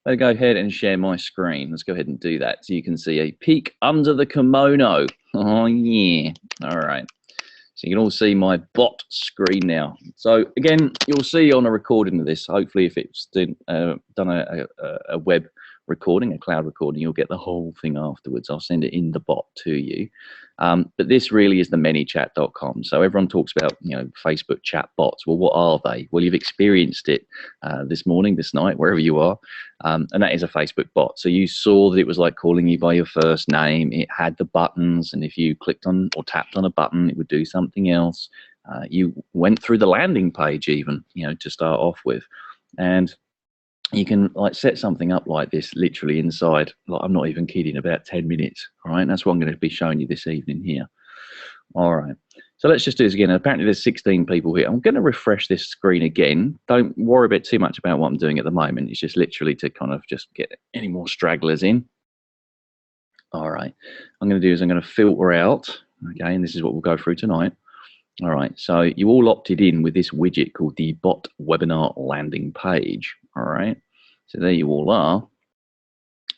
I'll go ahead and share my screen. Let's go ahead and do that so you can see a peek under the kimono. Oh, yeah. All right. So you can all see my bot screen now. So again, you'll see on a recording of this, hopefully if it's done a web recording, a cloud recording, you'll get the whole thing afterwards. I'll send it in the bot to you. But this really is the manychat.com. So everyone talks about, you know, Facebook chat bots. Well, what are they? Well, you've experienced it this morning, this night, wherever you are. And that is a Facebook bot. So you saw that it was like calling you by your first name. It had the buttons, and if you clicked on or tapped on a button, it would do something else. You went through the landing page even, you know, to start off with. And you can like set something up like this literally inside, like, I'm not even kidding, about 10 minutes. All right, and that's what I'm going to be showing you this evening here. All right, so let's just do this again. Apparently there's 16 people here. I'm going to refresh this screen again. Don't worry a bit too much about what I'm doing at the moment. It's just literally to kind of just get any more stragglers in. All right, I'm going to do is I'm going to filter out, okay, and this is what we'll go through tonight. All right, so you all opted in with this widget called the bot webinar landing page. All right, so there you all are.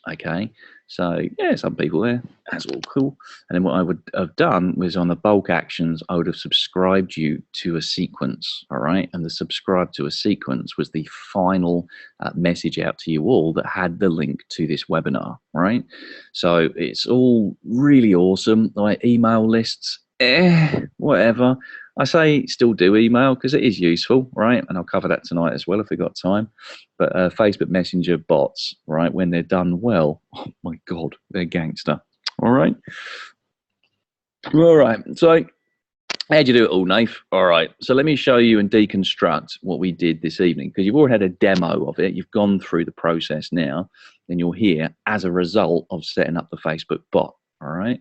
Okay, so yeah, some people there, that's all cool. And then what I would have done was on the bulk actions, I would have subscribed you to a sequence. All right, and the subscribe to a sequence was the final message out to you all that had the link to this webinar. Right, so it's all really awesome. Like email lists, whatever. I say still do email because it is useful, right? And I'll cover that tonight as well if we've got time. But Facebook Messenger bots, right, when they're done well, oh my God, they're gangster. All right. All right. So how'd you do it all, Nath? All right. So let me show you and deconstruct what we did this evening, because you've already had a demo of it. You've gone through the process now, and you're here as a result of setting up the Facebook bot. All right.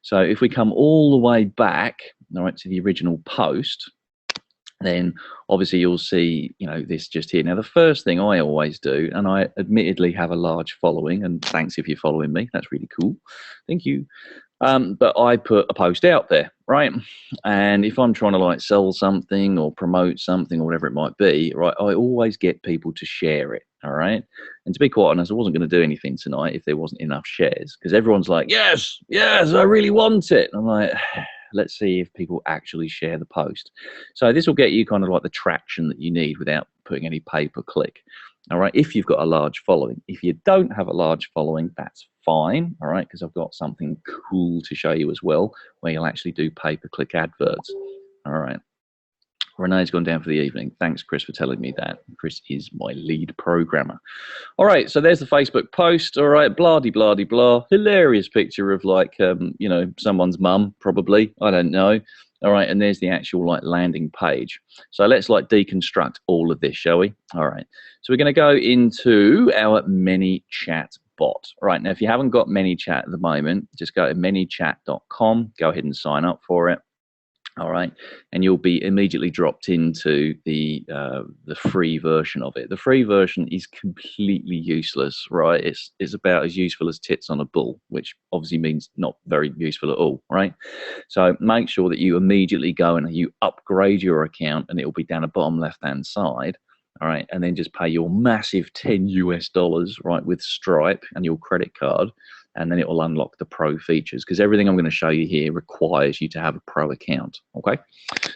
So if we come all the way back, all right, to the original post, then obviously you'll see, you know, this just here. Now, the first thing I always do, and I admittedly have a large following, and thanks if you're following me, that's really cool. Thank you. But I put a post out there, right? And if I'm trying to like sell something or promote something or whatever it might be, right, I always get people to share it, all right? And to be quite honest, I wasn't going to do anything tonight if there wasn't enough shares, because everyone's like, yes, yes, I really want it. And I'm like, let's see if people actually share the post. So this will get you kind of like the traction that you need without putting any pay-per-click. All right, if you've got a large following. If you don't have a large following, that's fine, all right, because I've got something cool to show you as well, where you'll actually do pay-per-click adverts. All right. Renee's gone down for the evening. Thanks, Chris, for telling me that. Chris is my lead programmer. All right, so there's the Facebook post. All right, blah-de-blah-de-blah. Hilarious picture of like, you know, someone's mum, probably. I don't know. All right, and there's the actual like landing page. So let's like deconstruct all of this, shall we? All right, so we're going to go into our ManyChat bot. All right, now if you haven't got ManyChat at the moment, just go to manychat.com, go ahead and sign up for it. All right, and you'll be immediately dropped into the free version of it. The free version is completely useless, right? It's about as useful as tits on a bull, which obviously means not very useful at all, right? So make sure that you immediately go and you upgrade your account, and it will be down the bottom left-hand side. All right, and then just pay your massive $10 US, right, with Stripe and your credit card, and then it will unlock the pro features, because everything I'm going to show you here requires you to have a pro account. Okay,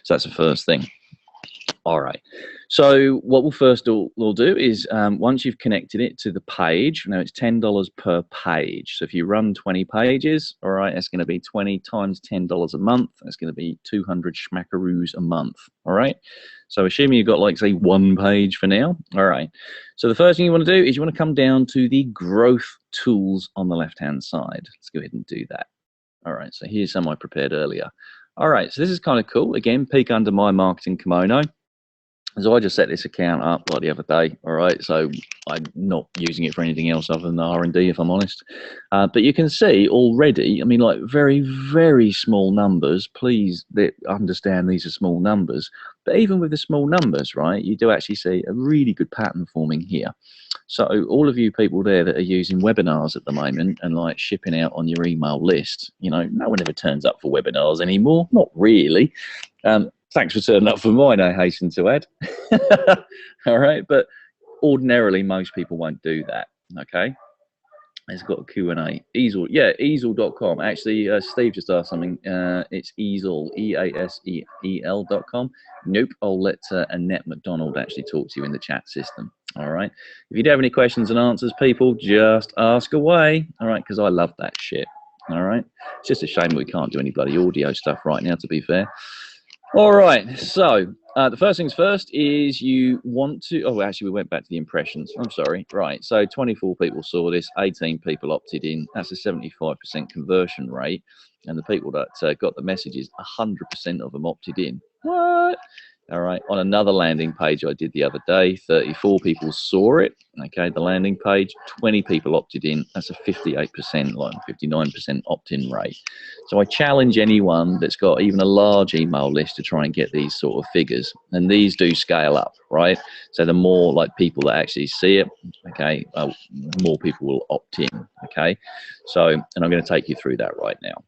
so that's the first thing. All right, so what we'll first do is once you've connected it to the page, now it's $10 per page. So if you run 20 pages, all right, that's going to be 20 times $10 a month. That's going to be 200 schmackaroos a month. All right, so assuming you've got like say one page for now. All right, so the first thing you want to do is you want to come down to the growth tools on the left hand side. Let's go ahead and do that. All right, so here's some I prepared earlier. All right, so this is kind of cool. Again, peek under my marketing kimono. So I just set this account up like the other day, all right? So I'm not using it for anything else other than R&D, if I'm honest. But you can see already, I mean, like very, very small numbers. Please understand these are small numbers. But even with the small numbers, right, you do actually see a really good pattern forming here. So all of you people there that are using webinars at the moment and like shipping out on your email list, you know, no one ever turns up for webinars anymore. Not really. Thanks for turning up for mine, I hasten to add. All right, but ordinarily most people won't do that. Okay. It's got a Q&A. Easel, yeah, easel.com. Actually, Steve just asked something. It's Easel, EASEEL.com. Nope, I'll let Annette McDonald actually talk to you in the chat system. All right. If you do have any questions and answers, people, just ask away. All right, because I love that shit. All right. It's just a shame we can't do any bloody audio stuff right now, to be fair. All right, so the first things first is you want to, oh, actually, we went back to the impressions. I'm sorry. Right, so 24 people saw this, 18 people opted in. That's a 75% conversion rate. And the people that got the messages, 100% of them opted in. What? All right, on another landing page I did the other day, 34 people saw it. Okay, the landing page, 20 people opted in. That's a 58%, like 59% opt-in rate. So I challenge anyone that's got even a large email list to try and get these sort of figures. And these do scale up, right? So the more like people that actually see it, okay, more people will opt in, okay? So, and I'm going to take you through that right now.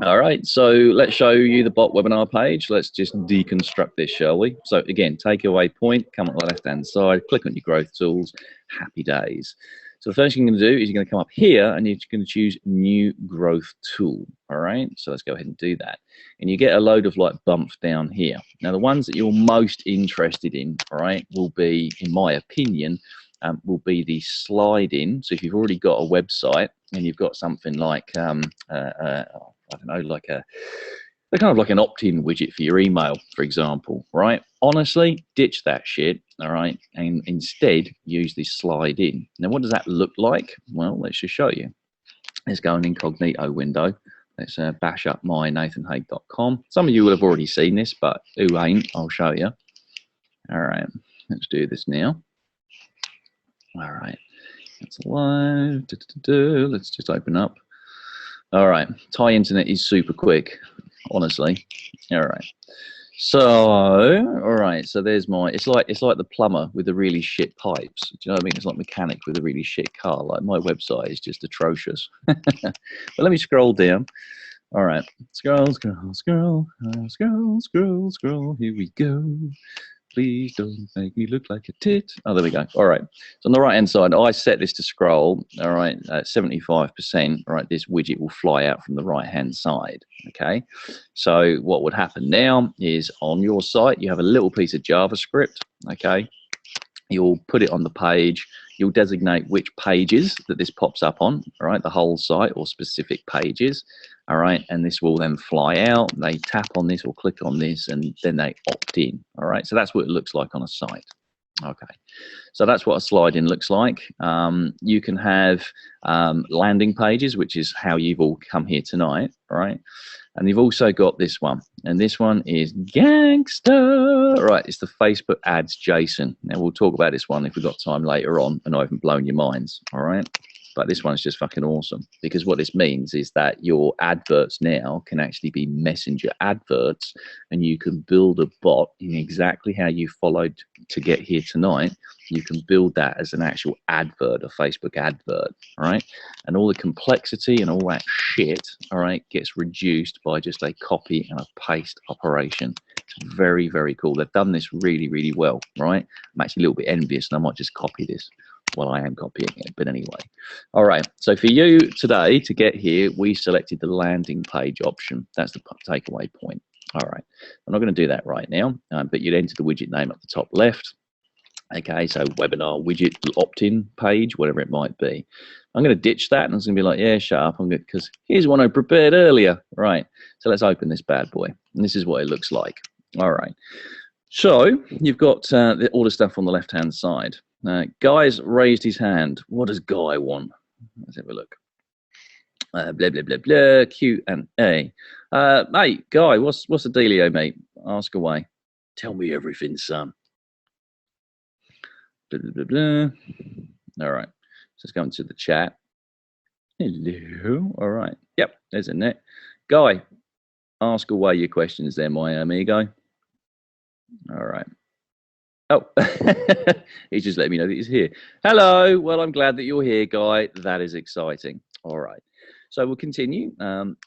All right, so let's show you the bot webinar page. Let's just deconstruct this, shall we? So again, takeaway point, come on the left-hand side, click on your growth tools, happy days. So the first thing you're going to do is you're going to come up here and you're going to choose new growth tool. All right, so let's go ahead and do that. And you get a load of like bumps down here. Now the ones that you're most interested in, all right, will be, in my opinion, will be the slide in. So if you've already got a website and you've got something like, I don't know, like a kind of like an opt-in widget for your email, for example, right? Honestly, ditch that shit, all right, and instead use this slide in. Now, what does that look like? Well, let's just show you. Let's go an incognito window. Let's bash up my nathanhaig.com. Some of you will have already seen this, but who ain't, I'll show you. All right, let's do this now. All right, that's live. Let's just open up. All right, Thai internet is super quick, honestly. All right, so all right, so there's my. It's like the plumber with the really shit pipes. Do you know what I mean? It's like mechanic with a really shit car. Like my website is just atrocious. But let me scroll down. All right, scroll, scroll, scroll, scroll, scroll, scroll. Here we go. Please don't make me look like a tit. Oh, there we go. All right. So on the right-hand side, I set this to scroll. All right, at 75%. All right, this widget will fly out from the right-hand side. Okay. So what would happen now is on your site, you have a little piece of JavaScript. Okay. You'll put it on the page. You'll designate which pages that this pops up on, all right, the whole site or specific pages, all right, and this will then fly out. They tap on this or click on this, and then they opt in, all right. So that's what it looks like on a site. Okay, so that's what a slide in looks like. You can have landing pages, which is how you've all come here tonight, all right? And you've also got this one, and this one is gangster, right? It's the Facebook ads JSON. Now we'll talk about this one if we've got time later on, and I haven't blown your minds, all right? But this one's just fucking awesome, because what this means is that your adverts now can actually be messenger adverts, and you can build a bot in exactly how you followed to get here tonight. You can build that as an actual advert, a Facebook advert, all right? And all the complexity and all that shit, all right, gets reduced by just a copy and a paste operation. It's very, very cool. They've done this really, really well, right? I'm actually a little bit envious, and I might just copy this. Well, I am copying it, but anyway. All right, so for you today to get here, we selected the landing page option. That's the takeaway point. All right, I'm not going to do that right now, but you'd enter the widget name at the top left. Okay, so webinar widget opt-in page, whatever it might be. I'm going to ditch that, and it's going to be like, yeah, shut up, because here's one I prepared earlier. Right, so let's open this bad boy, and this is what it looks like. All right, so you've got all the stuff on the left-hand side. Guy's raised his hand. What does Guy want? Let's have a look. Blah, blah, blah, blah, Q&A. Mate, Guy, what's the dealio, mate? Ask away. Tell me everything, son. Blah, blah, blah, blah. All right, so let's go into the chat. Hello. All right. Yep, there's a net. Guy, ask away your questions there, my amigo. All right. Oh, he's just letting me know that he's here. Hello. Well, I'm glad that you're here, Guy. That is exciting. All right. So we'll continue.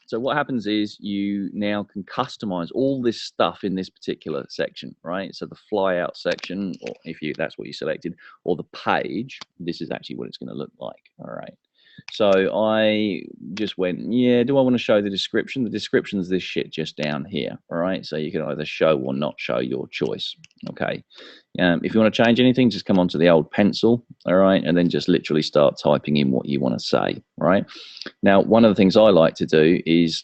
So what happens is you now can customize all this stuff in this particular section, right? So the flyout section, or if that's what you selected, or the page, this is actually what it's going to look like. All right. So I just went, yeah, do I want to show the description? The description is this shit just down here. All right. So you can either show or not show, your choice. Okay. If you want to change anything, just come onto the old pencil. All right. And then just literally start typing in what you want to say. Right. Now, one of the things I like to do is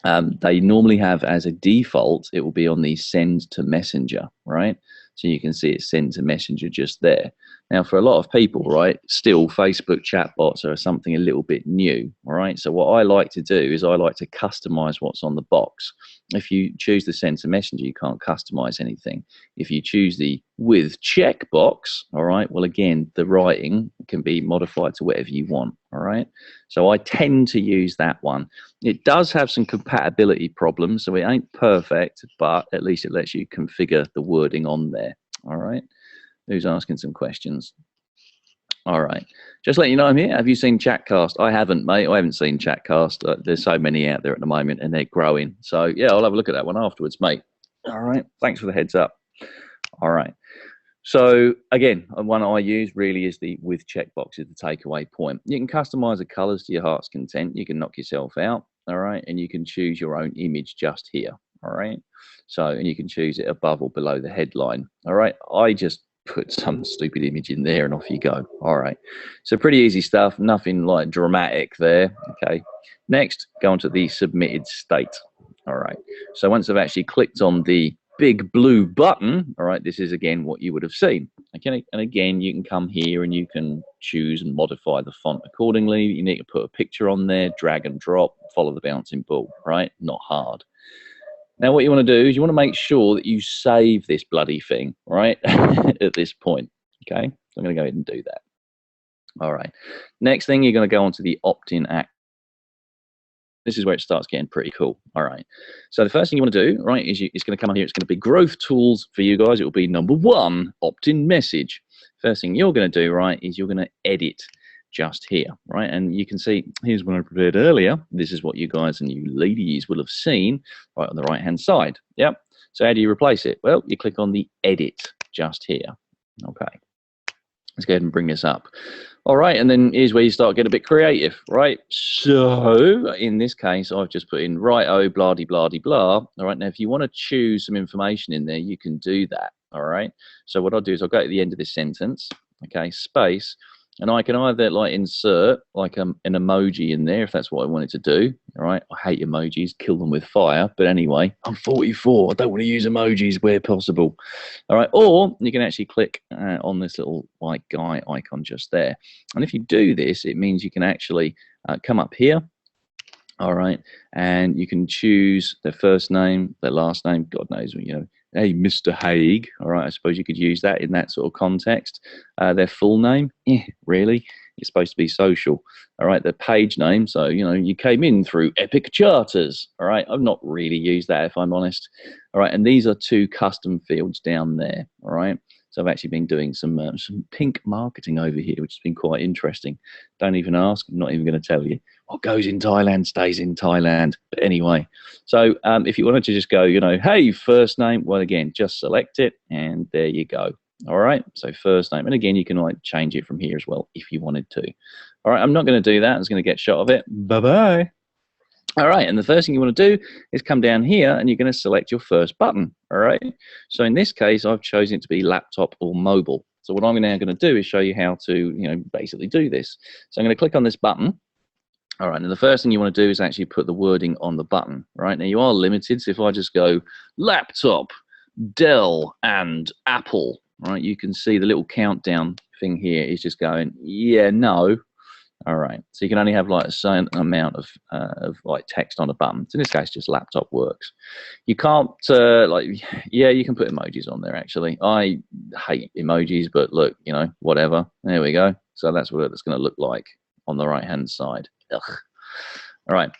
they normally have as a default, it will be on the send to messenger. Right. So you can see it sends a messenger just there. Now, for a lot of people, right, still Facebook chatbots are something a little bit new, all right? So what I like to do is I like to customize what's on the box. If you choose the send to messenger, you can't customize anything. If you choose the with checkbox, all right, well, again, the writing can be modified to whatever you want, all right? So I tend to use that one. It does have some compatibility problems, so it ain't perfect, but at least it lets you configure the wording on there, all right? Who's asking some questions? All right. Just letting you know I'm here. Have you seen Chatcast? I haven't, mate. I haven't seen Chatcast. There's so many out there at the moment, and they're growing. So, yeah, I'll have a look at that one afterwards, mate. All right. Thanks for the heads up. All right. So, again, one I use really is the with checkbox is the takeaway point. You can customize the colors to your heart's content. You can knock yourself out. All right. And you can choose your own image just here. All right. So, and you can choose it above or below the headline. All right. I just put some stupid image in there and off you go. All right. So pretty easy stuff. Nothing like dramatic there. Okay. Next, go on to the submitted state. All right. So once I've actually clicked on the big blue button, all right, this is again what you would have seen. Okay. And again, you can come here and you can choose and modify the font accordingly. You need to put a picture on there, drag and drop, follow the bouncing ball, right? Not hard. Now, what you want to do is you want to make sure that you save this bloody thing, right, at this point, okay? So I'm going to go ahead and do that. All right. Next thing, you're going to go on to the opt-in act. This is where it starts getting pretty cool. All right. So the first thing you want to do, right, is it's going to come on here. It's going to be growth tools for you guys. It will be number 1, opt-in message. First thing you're going to do, right, is you're going to edit just here, right? And you can see, here's what I prepared earlier. This is what you guys and you ladies will have seen right on the right-hand side. Yep. So how do you replace it? Well, you click on the edit just here. Okay. Let's go ahead and bring this up. All right, and then here's where you start getting a bit creative, right? So in this case, I've just put in right-o, blah-de-blah-de-blah. All right, now if you want to choose some information in there, you can do that, all right? So what I'll do is I'll go to the end of this sentence, okay, space, and I can either like insert like an emoji in there if that's what I wanted to do. All right, I hate emojis, kill them with fire. But anyway, I'm 44. I don't want to use emojis where possible. All right, or you can actually click on this little white guy icon just there. And if you do this, it means you can actually come up here. All right, and you can choose their first name, their last name. God knows, you know. Hey, Mr. Haig. All right, I suppose you could use that in that sort of context. Their full name, really, it's supposed to be social. All right, their page name. So, you know, you came in through Epic Charters. All right, I've not really used that if I'm honest. All right, and these are 2 custom fields down there. All right, so I've actually been doing some pink marketing over here, which has been quite interesting. Don't even ask. I'm not even going to tell you. What goes in Thailand stays in Thailand. But anyway, so if you wanted to just go, you know, hey, first name, well, again, just select it and there you go. All right, so first name. And again, you can like change it from here as well if you wanted to. All right, I'm not going to do that. I was going to get shot of it. Bye-bye. All right, and the first thing you want to do is come down here and you're going to select your first button. All right, so in this case, I've chosen it to be laptop or mobile. So what I'm now going to do is show you how to, you know, basically do this. So I'm going to click on this button. All right, and the first thing you want to do is actually put the wording on the button, right? Now, you are limited, so if I just go laptop, Dell, and Apple, right, you can see the little countdown thing here is just going, yeah, no. All right, so you can only have like a certain amount of like text on a button. So in this case, just laptop works. You can't, yeah, you can put emojis on there, actually. I hate emojis, but look, you know, whatever. There we go. So that's what it's going to look like on the right-hand side. Ugh. All right,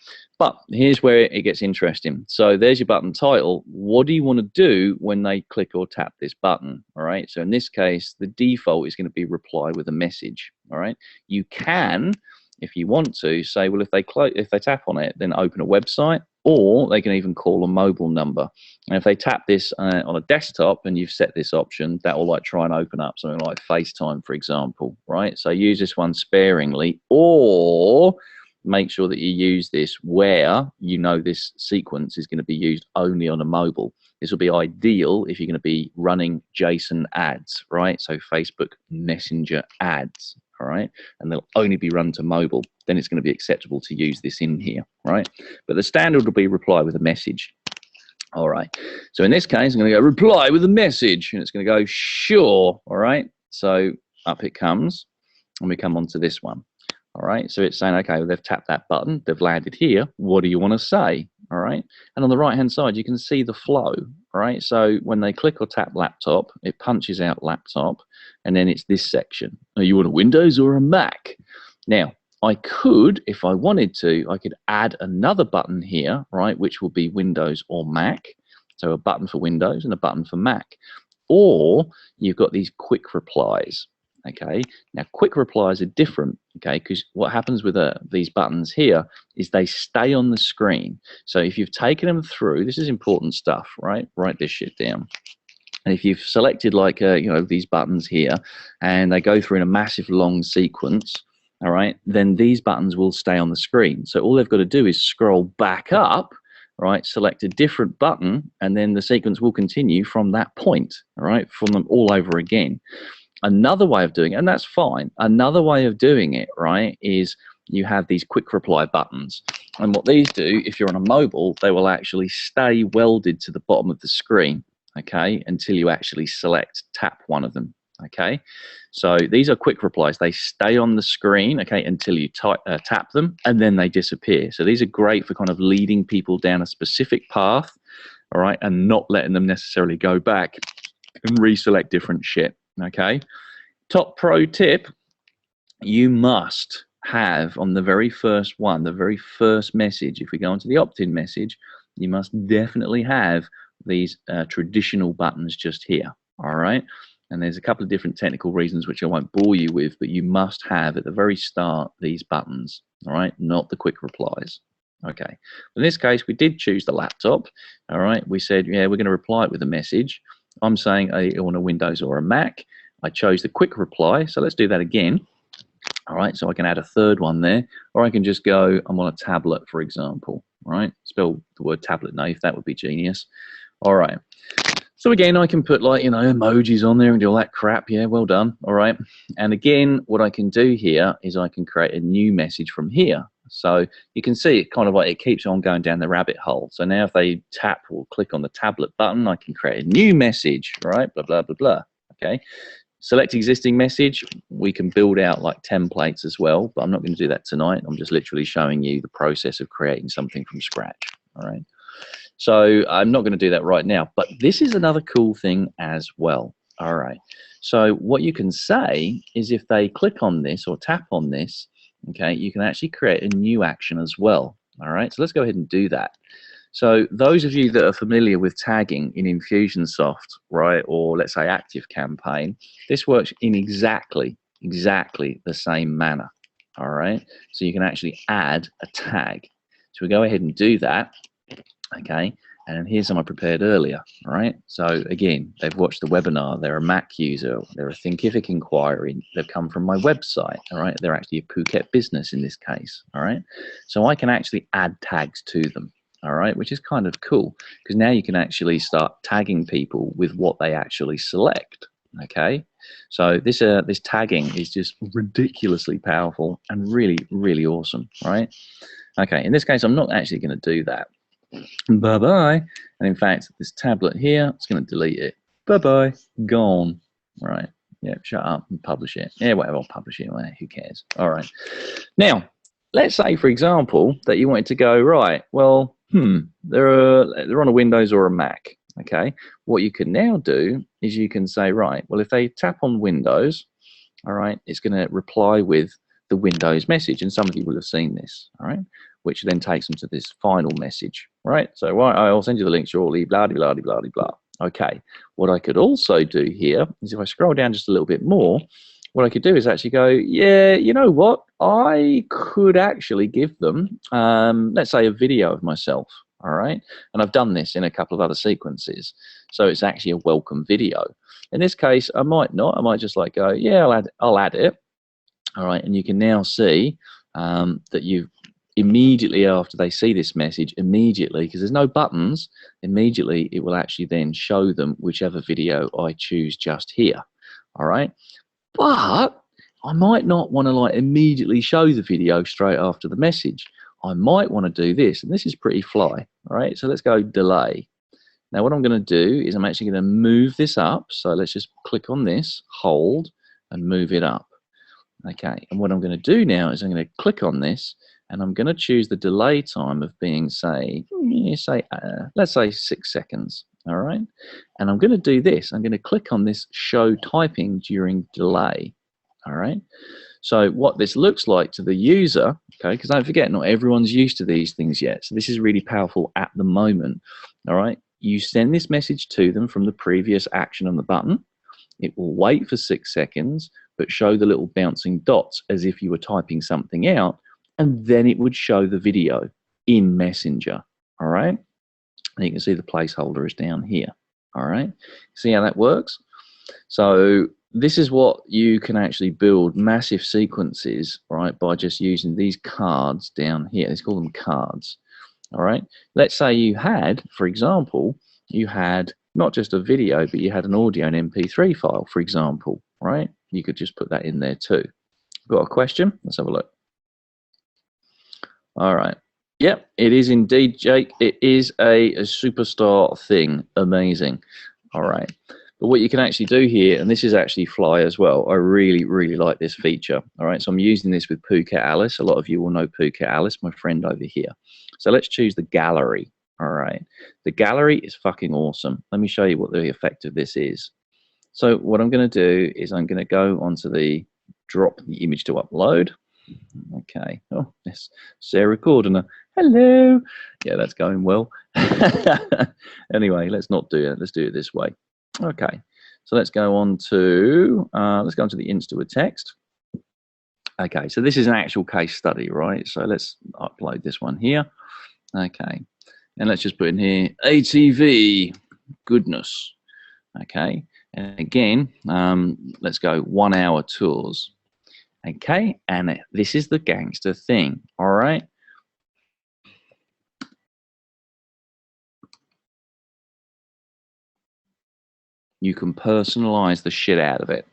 but here's where it gets interesting. So there's your button title. What do you want to do when they click or tap this button? All right, so in this case, the default is going to be reply with a message. All right, you can, if you want to, say, well, if they tap on it, then open a website, or they can even call a mobile number. And if they tap this on a desktop and you've set this option, that will like try and open up something like FaceTime, for example, right? So use this one sparingly, or make sure that you use this where you know this sequence is going to be used only on a mobile. This will be ideal if you're going to be running JSON ads, right? So Facebook Messenger ads, all right? And they'll only be run to mobile. Then it's going to be acceptable to use this in here, right? But the standard will be reply with a message. All right. So in this case, I'm going to go reply with a message, and it's going to go sure, all right? So up it comes, and we come on to this one. All right, so it's saying, okay, well, they've tapped that button, they've landed here. What do you want to say? All right, and on the right-hand side, you can see the flow. All right, so when they click or tap laptop, it punches out laptop, and then it's this section. Oh, you want a Windows or a Mac? Now, I could, if I wanted to, I could add another button here, right, which will be Windows or Mac. So a button for Windows and a button for Mac. Or you've got these quick replies. Okay, now quick replies are different, okay, because what happens with these buttons here is they stay on the screen. So if you've taken them through, this is important stuff, right? Write this shit down. And if you've selected like, you know, these buttons here, and they go through in a massive long sequence, all right, then these buttons will stay on the screen. So all they've got to do is scroll back up, right, select a different button, and then the sequence will continue from that point, all right, from them all over again. Another way of doing it, and that's fine, another way of doing it, right, is you have these quick reply buttons. And what these do, if you're on a mobile, they will actually stay welded to the bottom of the screen, okay, until you actually tap one of them, okay. So these are quick replies. They stay on the screen, okay, until you tap them, and then they disappear. So these are great for kind of leading people down a specific path, all right, and not letting them necessarily go back and reselect different shit. Okay, top pro tip, you must have on the very first one, the very first message, if we go into the opt-in message, you must definitely have these traditional buttons just here, all right? And there's a couple of different technical reasons which I won't bore you with, but you must have at the very start these buttons, all right, not the quick replies. Okay, in this case, we did choose the laptop, all right? We said, yeah, we're going to reply it with a message. I'm saying I want a Windows or a Mac. I chose the quick reply, so let's do that again. All right, so I can add a third one there, or I can just go, I'm on a tablet, for example. All right, spell the word tablet, Nave, that would be genius. All right, so again, I can put like, you know, emojis on there and do all that crap. Yeah, well done. All right, and again, what I can do here is I can create a new message from here. So you can see it kind of like it keeps on going down the rabbit hole. So now if they tap or click on the tablet button, I can create a new message, right? Blah, blah, blah, blah. Okay. Select existing message. We can build out like templates as well, but I'm not going to do that tonight. I'm just literally showing you the process of creating something from scratch. All right. So I'm not going to do that right now, but this is another cool thing as well. All right. So what you can say is if they click on this or tap on this, okay, you can actually create a new action as well. All right, so let's go ahead and do that. So those of you that are familiar with tagging in Infusionsoft, right, or let's say ActiveCampaign, this works in exactly the same manner. All right, so you can actually add a tag. So we go ahead and do that. Okay, and here's some I prepared earlier. All right, so again, they've watched the webinar, they're a Mac user, they're a Thinkific inquiry, they've come from my website. All right, they're actually a Phuket business in this case. All right, so I can actually add tags to them. All right, which is kind of cool because now you can actually start tagging people with what they actually select. Okay, so this tagging is just ridiculously powerful and really awesome. Right? Okay, in this case, I'm not actually going to do that. Bye-bye. And in fact, this tablet here, it's going to delete it. Bye-bye. Gone. All right. Yeah, shut up and publish it. Yeah, whatever, I'll publish it. Well, who cares? All right. Now, let's say, for example, that you wanted to go, right, well, they're on a Windows or a Mac. Okay. What you can now do is you can say, right, well, if they tap on Windows, all right, it's going to reply with the Windows message. And some of you will have seen this, all right, which then takes them to this final message, right? So I'll send you the link shortly, blah, blah, blah, blah, blah. Okay, what I could also do here is if I scroll down just a little bit more, what I could do is actually go, yeah, you know what? I could actually give them, let's say, a video of myself. All right. And I've done this in a couple of other sequences. So it's actually a welcome video. In this case, I might not. I might just like go, yeah, I'll add it. All right. And you can now see that you've immediately after they see this message, immediately, because there's no buttons, immediately it will actually then show them whichever video I choose just here. All right. But I might not want to like immediately show the video straight after the message. I might want to do this, and this is pretty fly. All right, so let's go delay. Now what I'm going to do is I'm actually going to move this up. So let's just click on this, hold, and move it up. Okay, and what I'm going to do now is I'm going to click on this, and I'm going to choose the delay time of being, say, let's say 6 seconds. All right, and I'm going to do this. I'm going to click on this show typing during delay. All right, so what this looks like to the user, okay, because don't forget, not everyone's used to these things yet. So this is really powerful at the moment. All right, you send this message to them from the previous action on the button. It will wait for 6 seconds, but show the little bouncing dots as if you were typing something out, and then it would show the video in Messenger. All right. And you can see the placeholder is down here. All right, see how that works? So this is what you can actually build massive sequences, right, by just using these cards down here. Let's call them cards. All right, let's say you had, for example, you had not just a video, but you had an audio and MP3 file, for example, right? You could just put that in there too. Got a question? Let's have a look. All right. Yep, it is indeed, Jake. It is a superstar thing. Amazing. All right. But what you can actually do here, and this is actually fly as well. I really, really like this feature. All right. So I'm using this with Phuket Alice. A lot of you will know Phuket Alice, my friend over here. So let's choose the gallery. All right. The gallery is fucking awesome. Let me show you what the effect of this is. So what I'm going to do is I'm going to go onto the drop the image to upload. Okay. Oh, yes. Sarah Cordner. Hello. Yeah, that's going well. Anyway, let's not do it. Let's do it this way. Okay. So let's go on to the Insta with text. Okay. So this is an actual case study, right? So let's upload this one here. Okay. And let's just put in here ATV goodness. Okay. And again, let's go 1 hour tours. Okay, and this is the gangster thing, all right? You can personalize the shit out of it.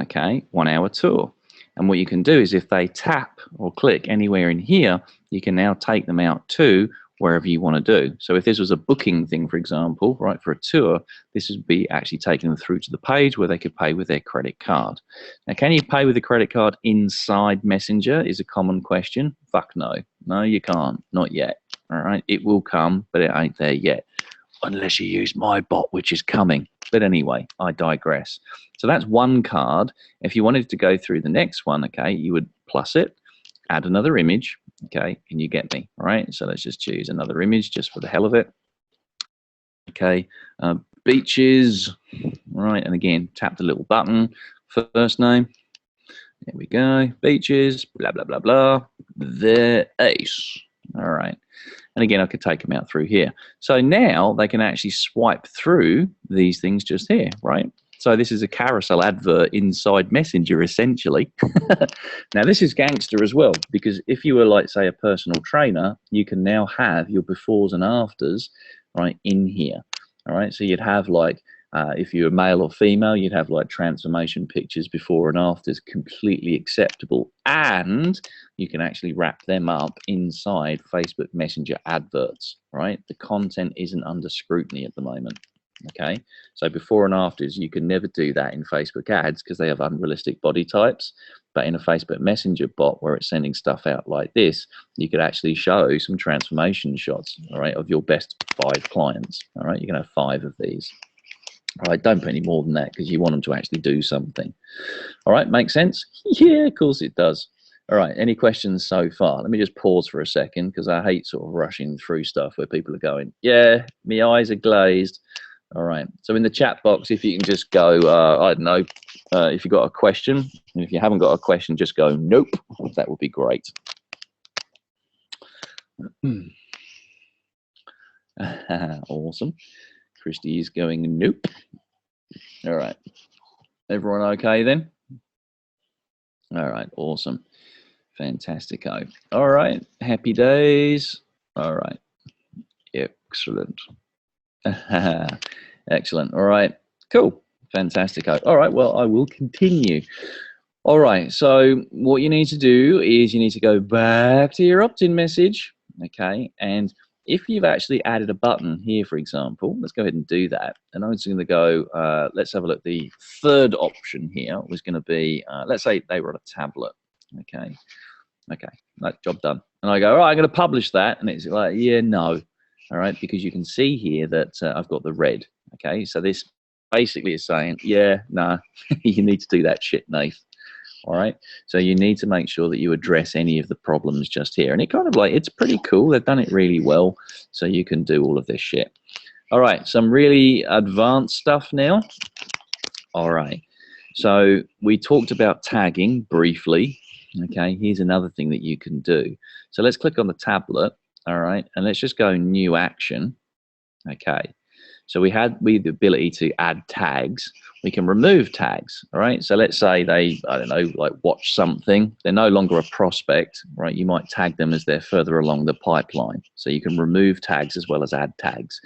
Okay, 1 hour tour. And what you can do is if they tap or click anywhere in here, you can now take them out to wherever you want to do. So if this was a booking thing, for example, right, for a tour, this would be actually taking them through to the page where they could pay with their credit card. Now, can you pay with a credit card inside Messenger is a common question. Fuck no. No, you can't. Not yet. All right. It will come, but it ain't there yet. Unless you use my bot, which is coming. But anyway, I digress. So that's one card. If you wanted to go through the next one, okay, you would plus it, add another image, okay, and you get me, all right? So let's just choose another image just for the hell of it. Okay, beaches, right, and again, tap the little button, first name, there we go, beaches, blah, blah, blah, blah, the ace, all right. And again, I could take them out through here. So now they can actually swipe through these things just here, right? So this is a carousel advert inside Messenger, essentially. Now, this is gangster as well, because if you were, like, say, a personal trainer, you can now have your befores and afters, right, in here. All right, so you'd have, like, if you're male or female, you'd have, like, transformation pictures before and afters, completely acceptable. And you can actually wrap them up inside Facebook Messenger adverts, right? The content isn't under scrutiny at the moment. Okay, so before and afters, you can never do that in Facebook ads because they have unrealistic body types. But in a Facebook Messenger bot where it's sending stuff out like this, you could actually show some transformation shots, all right, of your best 5 clients. All right, you can have 5 of these. All right, don't put any more than that because you want them to actually do something. All right, make sense? Yeah, of course it does. All right, any questions so far? Let me just pause for a second because I hate sort of rushing through stuff where people are going, yeah, my eyes are glazed. All right. So in the chat box, if you can just go, I don't know, if you've got a question, and if you haven't got a question, just go nope. That would be great. Awesome. Christy is going nope. All right. Everyone okay then? All right. Awesome. Fantastico. All right. Happy days. All right. Excellent. Excellent. All right. Cool. Fantastico. All right. Well, I will continue. All right. So what you need to do is you need to go back to your opt-in message. Okay. And if you've actually added a button here, for example, let's go ahead and do that. And I'm just going to go, let's have a look. The third option here was going to be, let's say they were on a tablet. Okay. Okay. That job done. And I go, all right, I'm going to publish that. And it's like, yeah, no. All right. Because you can see here that I've got the red. Okay. So this basically is saying, yeah, nah, you need to do that shit, Nath. All right. So you need to make sure that you address any of the problems just here. And it kind of like, it's pretty cool. They've done it really well. So you can do all of this shit. All right. Some really advanced stuff now. All right. So we talked about tagging briefly. Okay. Here's another thing that you can do. So let's click on the tablet. All right. And let's just go new action. Okay. So we had the ability to add tags. We can remove tags, all right? So let's say they, I don't know, like watch something. They're no longer a prospect, right? You might tag them as they're further along the pipeline. So you can remove tags as well as add tags.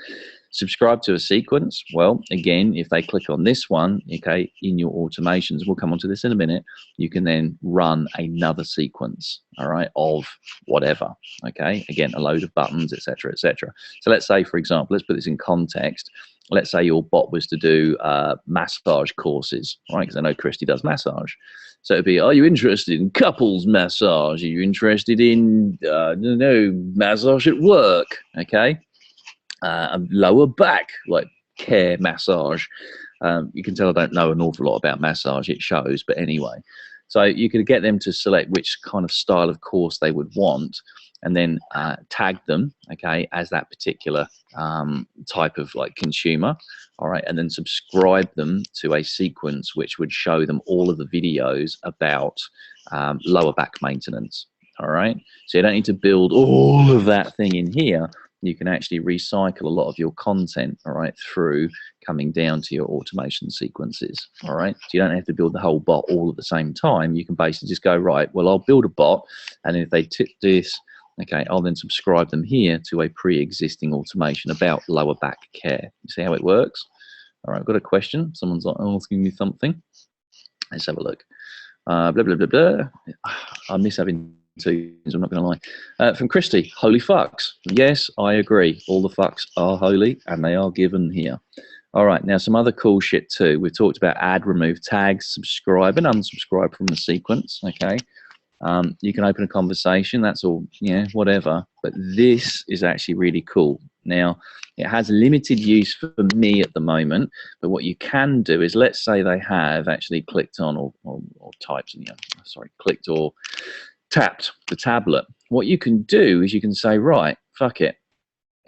Subscribe to a sequence. Well, again, if they click on this one, okay, in your automations, we'll come on to this in a minute, you can then run another sequence, all right, of whatever, okay? Again, a load of buttons, etc., etc. So let's say, for example, let's put this in context. Let's say your bot was to do massage courses, right? Because I know Christy does massage. So it'd be, are you interested in couples massage? Are you interested in, I don't know, massage at work, okay? Lower back, like care massage. You can tell I don't know an awful lot about massage, it shows, but anyway. So you could get them to select which kind of style of course they would want and then tag them, okay, as that particular type of like consumer, all right, and then subscribe them to a sequence which would show them all of the videos about lower back maintenance, all right? So you don't need to build all of that thing in here. You can actually recycle a lot of your content, all right, through coming down to your automation sequences, all right? So you don't have to build the whole bot all at the same time. You can basically just go, right, well, I'll build a bot, and if they tip this, okay, I'll then subscribe them here to a pre-existing automation about lower back care. You see how it works? All right, I've got a question. Someone's like asking me something. Let's have a look. Blah, blah, blah, blah. I miss having two, I'm not going to lie. From Christy, holy fucks. Yes, I agree. All the fucks are holy and they are given here. All right, now some other cool shit too. We've talked about add, remove tags, subscribe and unsubscribe from the sequence, okay? You can open a conversation, that's all, yeah, whatever. But this is actually really cool. Now, it has limited use for me at the moment, but what you can do is, let's say they have actually clicked on or typed, clicked or tapped the tablet. What you can do is you can say, right, fuck it.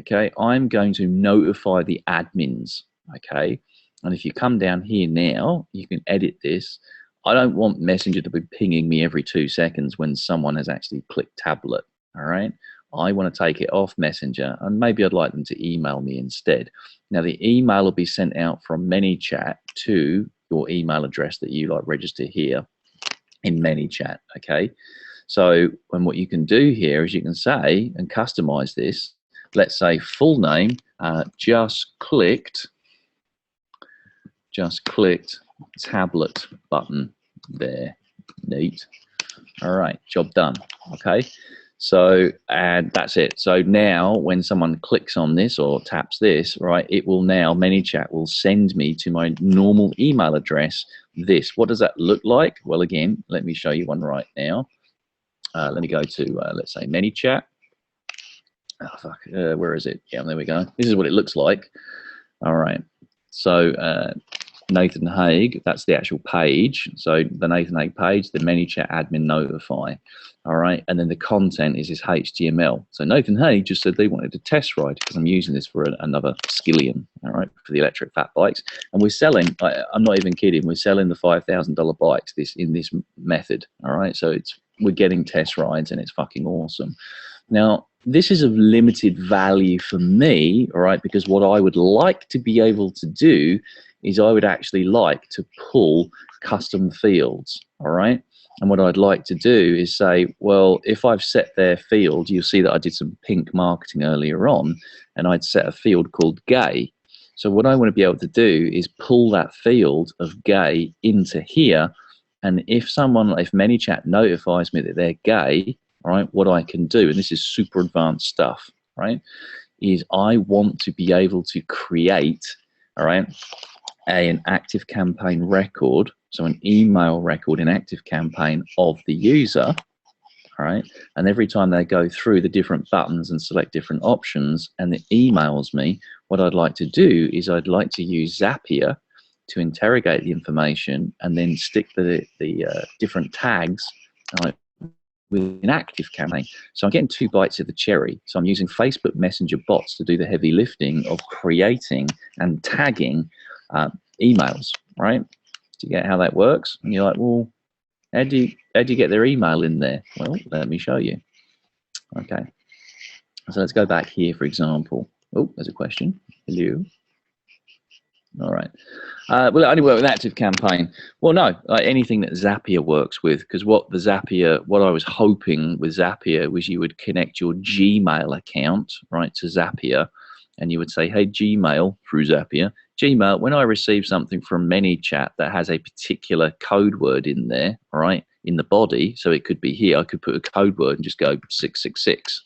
Okay, I'm going to notify the admins. Okay, and if you come down here now, you can edit this. I don't want Messenger to be pinging me every 2 seconds when someone has actually clicked tablet. All right, I want to take it off Messenger, and maybe I'd like them to email me instead. Now, the email will be sent out from ManyChat to your email address that you like register here in ManyChat. Okay. So, and what you can do here is you can say and customize this. Let's say full name, just clicked tablet button there. Neat. All right, job done. Okay. So, and that's it. So now when someone clicks on this or taps this, right, it will now, ManyChat will send me to my normal email address this. What does that look like? Well, again, let me show you one right now. Let me go to, let's say, ManyChat. Oh, fuck, where is it? Yeah, there we go. This is what it looks like. All right. So Nathan Hague, that's the actual page. So the Nathan Hague page, the ManyChat admin notify. All right, and then the content is this HTML. So Nathan Hague just said they wanted a test ride because I'm using this for another skillion, all right, for the electric fat bikes. And we're selling, I'm not even kidding, we're selling the $5,000 bikes in this method, all right? So we're getting test rides and it's fucking awesome. Now, this is of limited value for me, all right, because what I would like to be able to do is I would actually like to pull custom fields, all right? And what I'd like to do is say, well, if I've set their field, you'll see that I did some pink marketing earlier on, and I'd set a field called gay. So what I want to be able to do is pull that field of gay into here. And if ManyChat notifies me that they're gay, all right, what I can do, and this is super advanced stuff, right, is I want to be able to create, all right, an active campaign record, so an email record in active campaign of the user, all right, and every time they go through the different buttons and select different options and it emails me, what I'd like to do is I'd like to use Zapier to interrogate the information and then stick the different tags with an active campaign. So I'm getting 2 bites of the cherry. So I'm using Facebook Messenger bots to do the heavy lifting of creating and tagging emails, right? Do you get how that works? And you're like, well, how do you get their email in there? Well, let me show you. Okay. So let's go back here, for example. Oh, there's a question. Hello. All right. Will it only work with active campaign? Well, no, anything that Zapier works with, because what I was hoping with Zapier was you would connect your Gmail account, right, to Zapier, and you would say, hey, Gmail, through Zapier, Gmail, when I receive something from ManyChat that has a particular code word in there, right, in the body, so it could be here, I could put a code word and just go 666.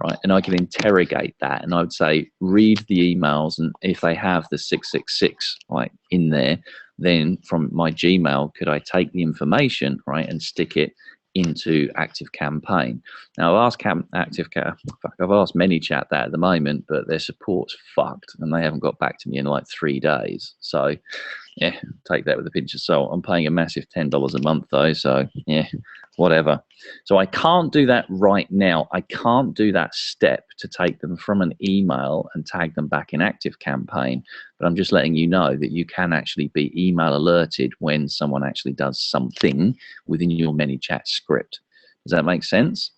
Right, and I can interrogate that, and I would say, read the emails, and if they have the 666 right in there, then from my Gmail, could I take the information, right, and stick it into Active Campaign? Now, I've asked ManyChat that at the moment, but their support's fucked, and they haven't got back to me in like 3 days. So, yeah, take that with a pinch of salt. I'm paying a massive $10 a month though, so yeah, whatever. So I can't do that right now. I can't do that step to take them from an email and tag them back in Active Campaign, but I'm just letting you know that you can actually be email alerted when someone actually does something within your ManyChat script. Does that make sense?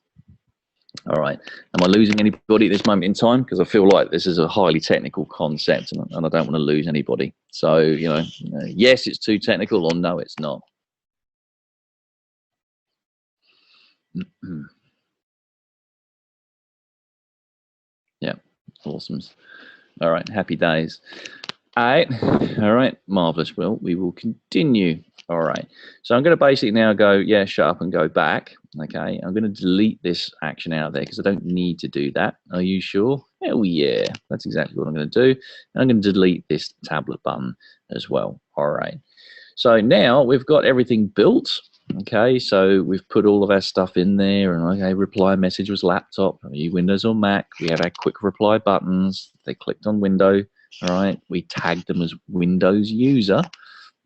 All right. Am I losing anybody at this moment in time? Because I feel like this is a highly technical concept, and I don't want to lose anybody. So, yes, it's too technical, or no, it's not. Yeah, awesome. All right, happy days. All right, marvelous. Well, we will continue. All right, so I'm going to basically now go, yeah, shut up and go back. Okay, I'm going to delete this action out of there because I don't need to do that. Are you sure? Oh yeah, that's exactly what I'm going to do. And I'm going to delete this tablet button as well. All right, so now we've got everything built. Okay, so we've put all of our stuff in there, and okay, reply message was laptop. Are you Windows or Mac? We have our quick reply buttons. They clicked on window. All right, we tagged them as Windows user.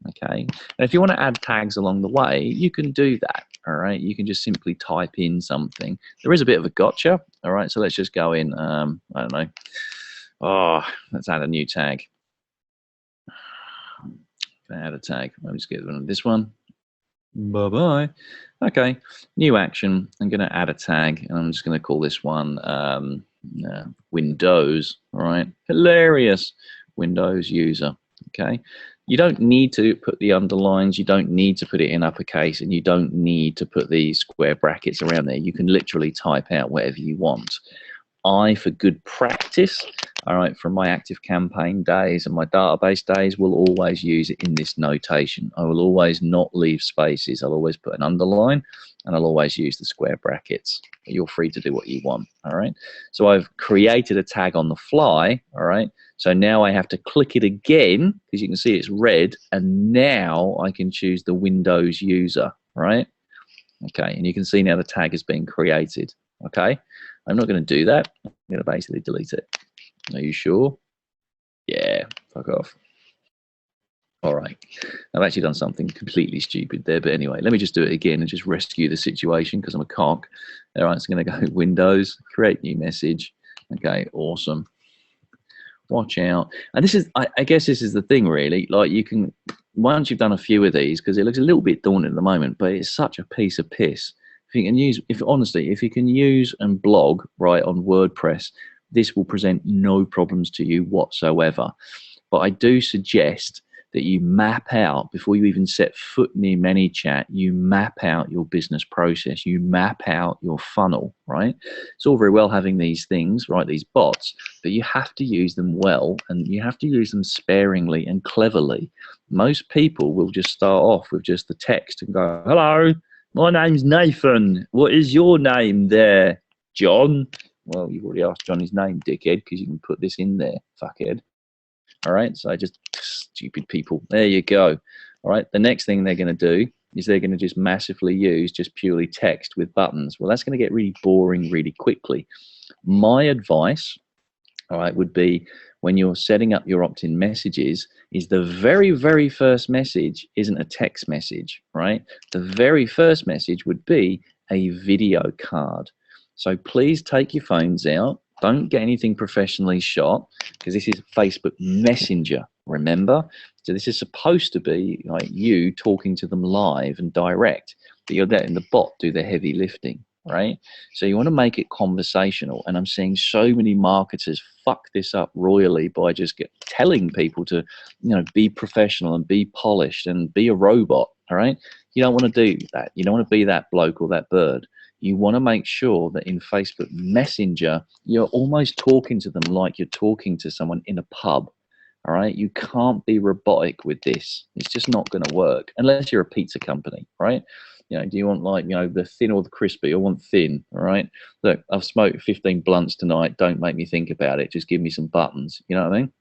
Okay, and if you want to add tags along the way, you can do that. All right, you can just simply type in something. There is a bit of a gotcha. All right, so let's just go in. I don't know. Oh, let's add a new tag. Add a tag. Let me just get rid of this one. Bye-bye. Okay, new action. I'm going to add a tag, and I'm just going to call this one Windows. All right, hilarious. Windows user. Okay, you don't need to put the underlines. You don't need to put it in uppercase, and you don't need to put the square brackets around there. You can literally type out whatever you want. For good practice, all right, from my Active Campaign days and my database days, will always use it in this notation. I will always not leave spaces. I'll always put an underline, and I'll always use the square brackets. You're free to do what you want, all right? So I've created a tag on the fly, all right? So now I have to click it again, because you can see it's red, and now I can choose the Windows user, right? Okay, and you can see now the tag has been created, okay? I'm not going to do that. I'm going to basically delete it. Are you sure? Yeah, fuck off. All right, I've actually done something completely stupid there, but anyway, let me just do it again and just rescue the situation because I'm a cock. All right, so I'm going to go Windows, create new message. Okay, awesome. Watch out. And this is, I guess this is the thing really, like you can, once you've done a few of these, because it looks a little bit daunting at the moment, but it's such a piece of piss. If you can use, if you can use and blog right on WordPress, this will present no problems to you whatsoever. But I do suggest that you map out, before you even set foot near ManyChat, you map out your business process, you map out your funnel, right? It's all very well having these things, right, these bots, but you have to use them well, and you have to use them sparingly and cleverly. Most people will just start off with just the text and go, hello, my name's Nathan. What is your name there, John? Well, you've already asked John his name, dickhead, because you can put this in there, fuckhead. All right, so just stupid people. There you go. All right, the next thing they're going to do is they're going to just massively use just purely text with buttons. Well, that's going to get really boring really quickly. My advice, all right, would be when you're setting up your opt-in messages is the very, very first message isn't a text message, right? The very first message would be a video card. So please take your phones out. Don't get anything professionally shot because this is Facebook Messenger, remember? So this is supposed to be like you talking to them live and direct, but you're letting the bot do the heavy lifting, right? So you want to make it conversational, and I'm seeing so many marketers fuck this up royally by just telling people to, you know, be professional and be polished and be a robot, all right? You don't want to do that. You don't want to be that bloke or that bird. You want to make sure that in Facebook Messenger, you're almost talking to them like you're talking to someone in a pub. All right. You can't be robotic with this. It's just not going to work unless you're a pizza company, right? You know, do you want like, you know, the thin or the crispy? I want thin. All right. Look, I've smoked 15 blunts tonight. Don't make me think about it. Just give me some buttons. You know what I mean?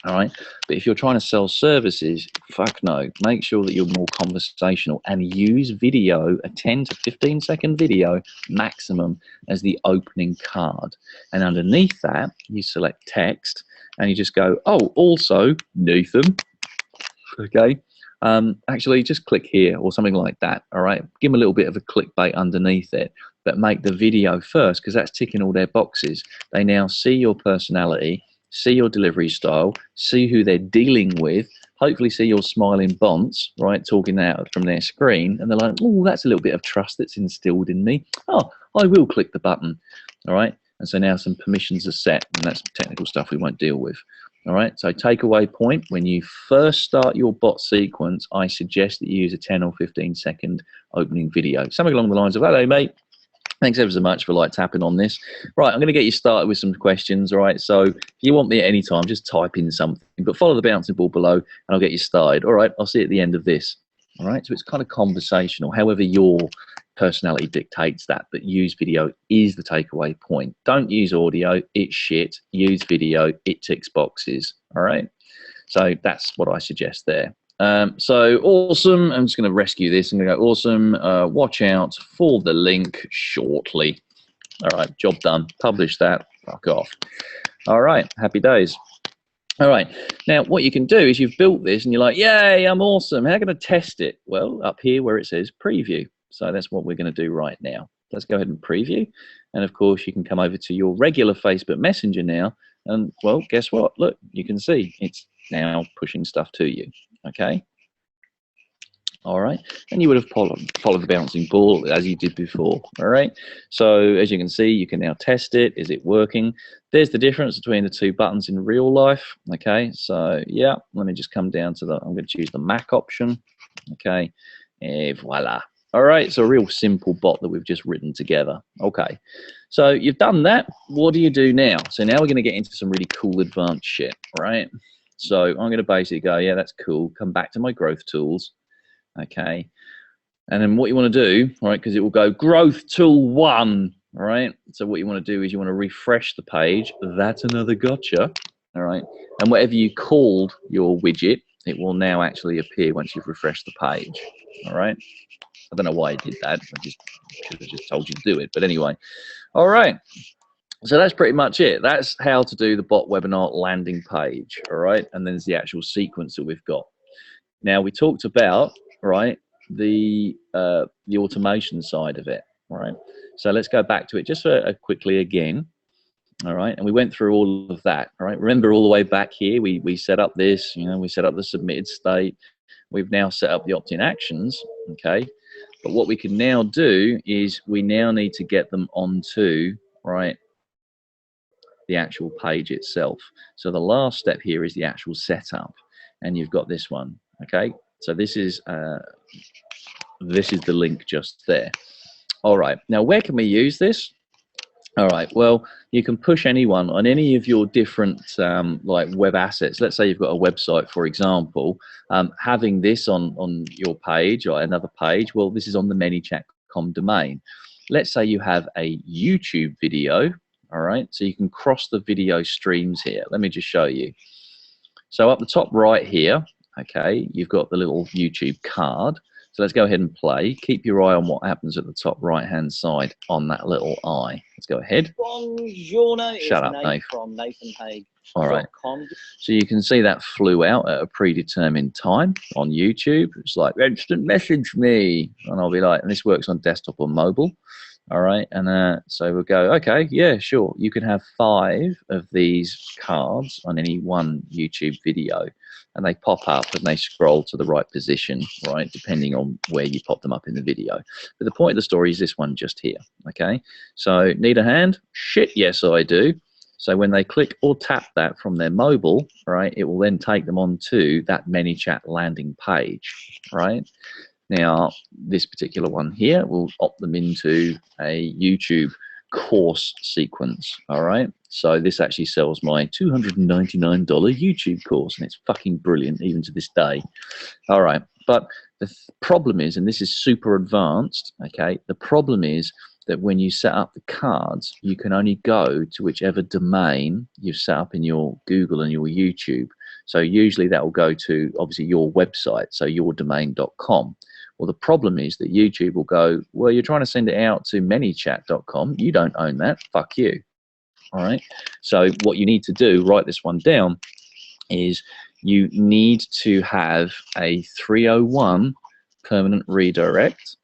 All right. But if you're trying to sell services, fuck no. Make sure that you're more conversational and use video, a 10 to 15 second video maximum, as the opening card. And underneath that, you select text and you just go, oh, also Nathan. Okay. Actually, just click here or something like that. All right. Give them a little bit of a clickbait underneath it, but make the video first because that's ticking all their boxes. They now see your personality, see your delivery style, see who they're dealing with, hopefully see your smiling bonce, right, talking out from their screen, and they're like, oh, that's a little bit of trust that's instilled in me. Oh, I will click the button, all right? And so now some permissions are set, and that's technical stuff we won't deal with, all right? So takeaway point, when you first start your bot sequence, I suggest that you use a 10 or 15 second opening video. Something along the lines of, hello, mate. Thanks ever so much for like tapping on this. Right, I'm going to get you started with some questions. All right, so if you want me at any time, just type in something, but follow the bouncing ball below and I'll get you started. All right, I'll see you at the end of this. All right, so it's kind of conversational, however your personality dictates that, but use video is the takeaway point. Don't use audio, it's shit. Use video, it ticks boxes. All right, so that's what I suggest there. So awesome. I'm just going to rescue this. I'm going to go awesome. Watch out for the link shortly. All right, job done. Publish that. Fuck off. All right, happy days. All right, now what you can do is you've built this and you're like, yay, I'm awesome. How can I test it? Well, up here where it says preview. So that's what we're going to do right now. Let's go ahead and preview. And of course, you can come over to your regular Facebook Messenger now. And well, guess what? Look, you can see it's now pushing stuff to you. Okay. All right. And you would have followed the bouncing ball as you did before. All right. So as you can see, you can now test it. Is it working? There's the difference between the two buttons in real life. Okay. So yeah, let me just come down to I'm going to choose the Mac option. Okay. And voila. All right. So a real simple bot that we've just written together. Okay. So you've done that. What do you do now? So now we're going to get into some really cool advanced shit. Right. So I'm going to basically go, yeah, that's cool. Come back to my growth tools. Okay. And then what you want to do, all right, because it will go growth tool 1. All right. So what you want to do is you want to refresh the page. That's another gotcha. All right. And whatever you called your widget, it will now actually appear once you've refreshed the page. All right. I don't know why I did that. I just should have just told you to do it. But anyway. All right. So that's pretty much it. That's how to do the bot webinar landing page. All right. And then there's the actual sequence that we've got. Now we talked about, right, the automation side of it, right? So let's go back to it just quickly again. All right, and we went through all of that. All right, remember all the way back here, we set up this, you know, we set up the submitted state. We've now set up the opt-in actions, okay? But what we can now do is we now need to get them onto, right, the actual page itself. So the last step here is the actual setup, and you've got this one, okay? So this is the link just there. All right, now where can we use this? All right, well, you can push anyone on any of your different like web assets. Let's say you've got a website, for example, having this on your page or another page, well, this is on the ManyChat.com domain. Let's say you have a YouTube video, all right, so you can cross the video streams here. Let me just show you. So up the top right here, okay, you've got the little YouTube card. So let's go ahead and play. Keep your eye on what happens at the top right-hand side on that little eye. Let's go ahead. Buongiorno. Shut up, Nate. From NathanHague.com. All right. So you can see that flew out at a predetermined time on YouTube. It's like, instant message me. And I'll be like, and this works on desktop or mobile. All right. And so we'll go, okay, yeah, sure. You can have 5 of these cards on any one YouTube video. And they pop up and they scroll to the right position, right, depending on where you pop them up in the video. But the point of the story is this one just here, okay? So need a hand? Shit, yes, I do. So when they click or tap that from their mobile, right, it will then take them onto that ManyChat landing page, right? Now, this particular one here will opt them into a YouTube course sequence, all right? So this actually sells my $299 YouTube course, and it's fucking brilliant even to this day. All right, but the problem is, and this is super advanced, okay, the problem is that when you set up the cards, you can only go to whichever domain you've set up in your Google and your YouTube. So usually that will go to, obviously, your website, so yourdomain.com. Well, the problem is that YouTube will go, well, you're trying to send it out to ManyChat.com. You don't own that. Fuck you. All right. So what you need to do, write this one down, is you need to have a 301 permanent redirect.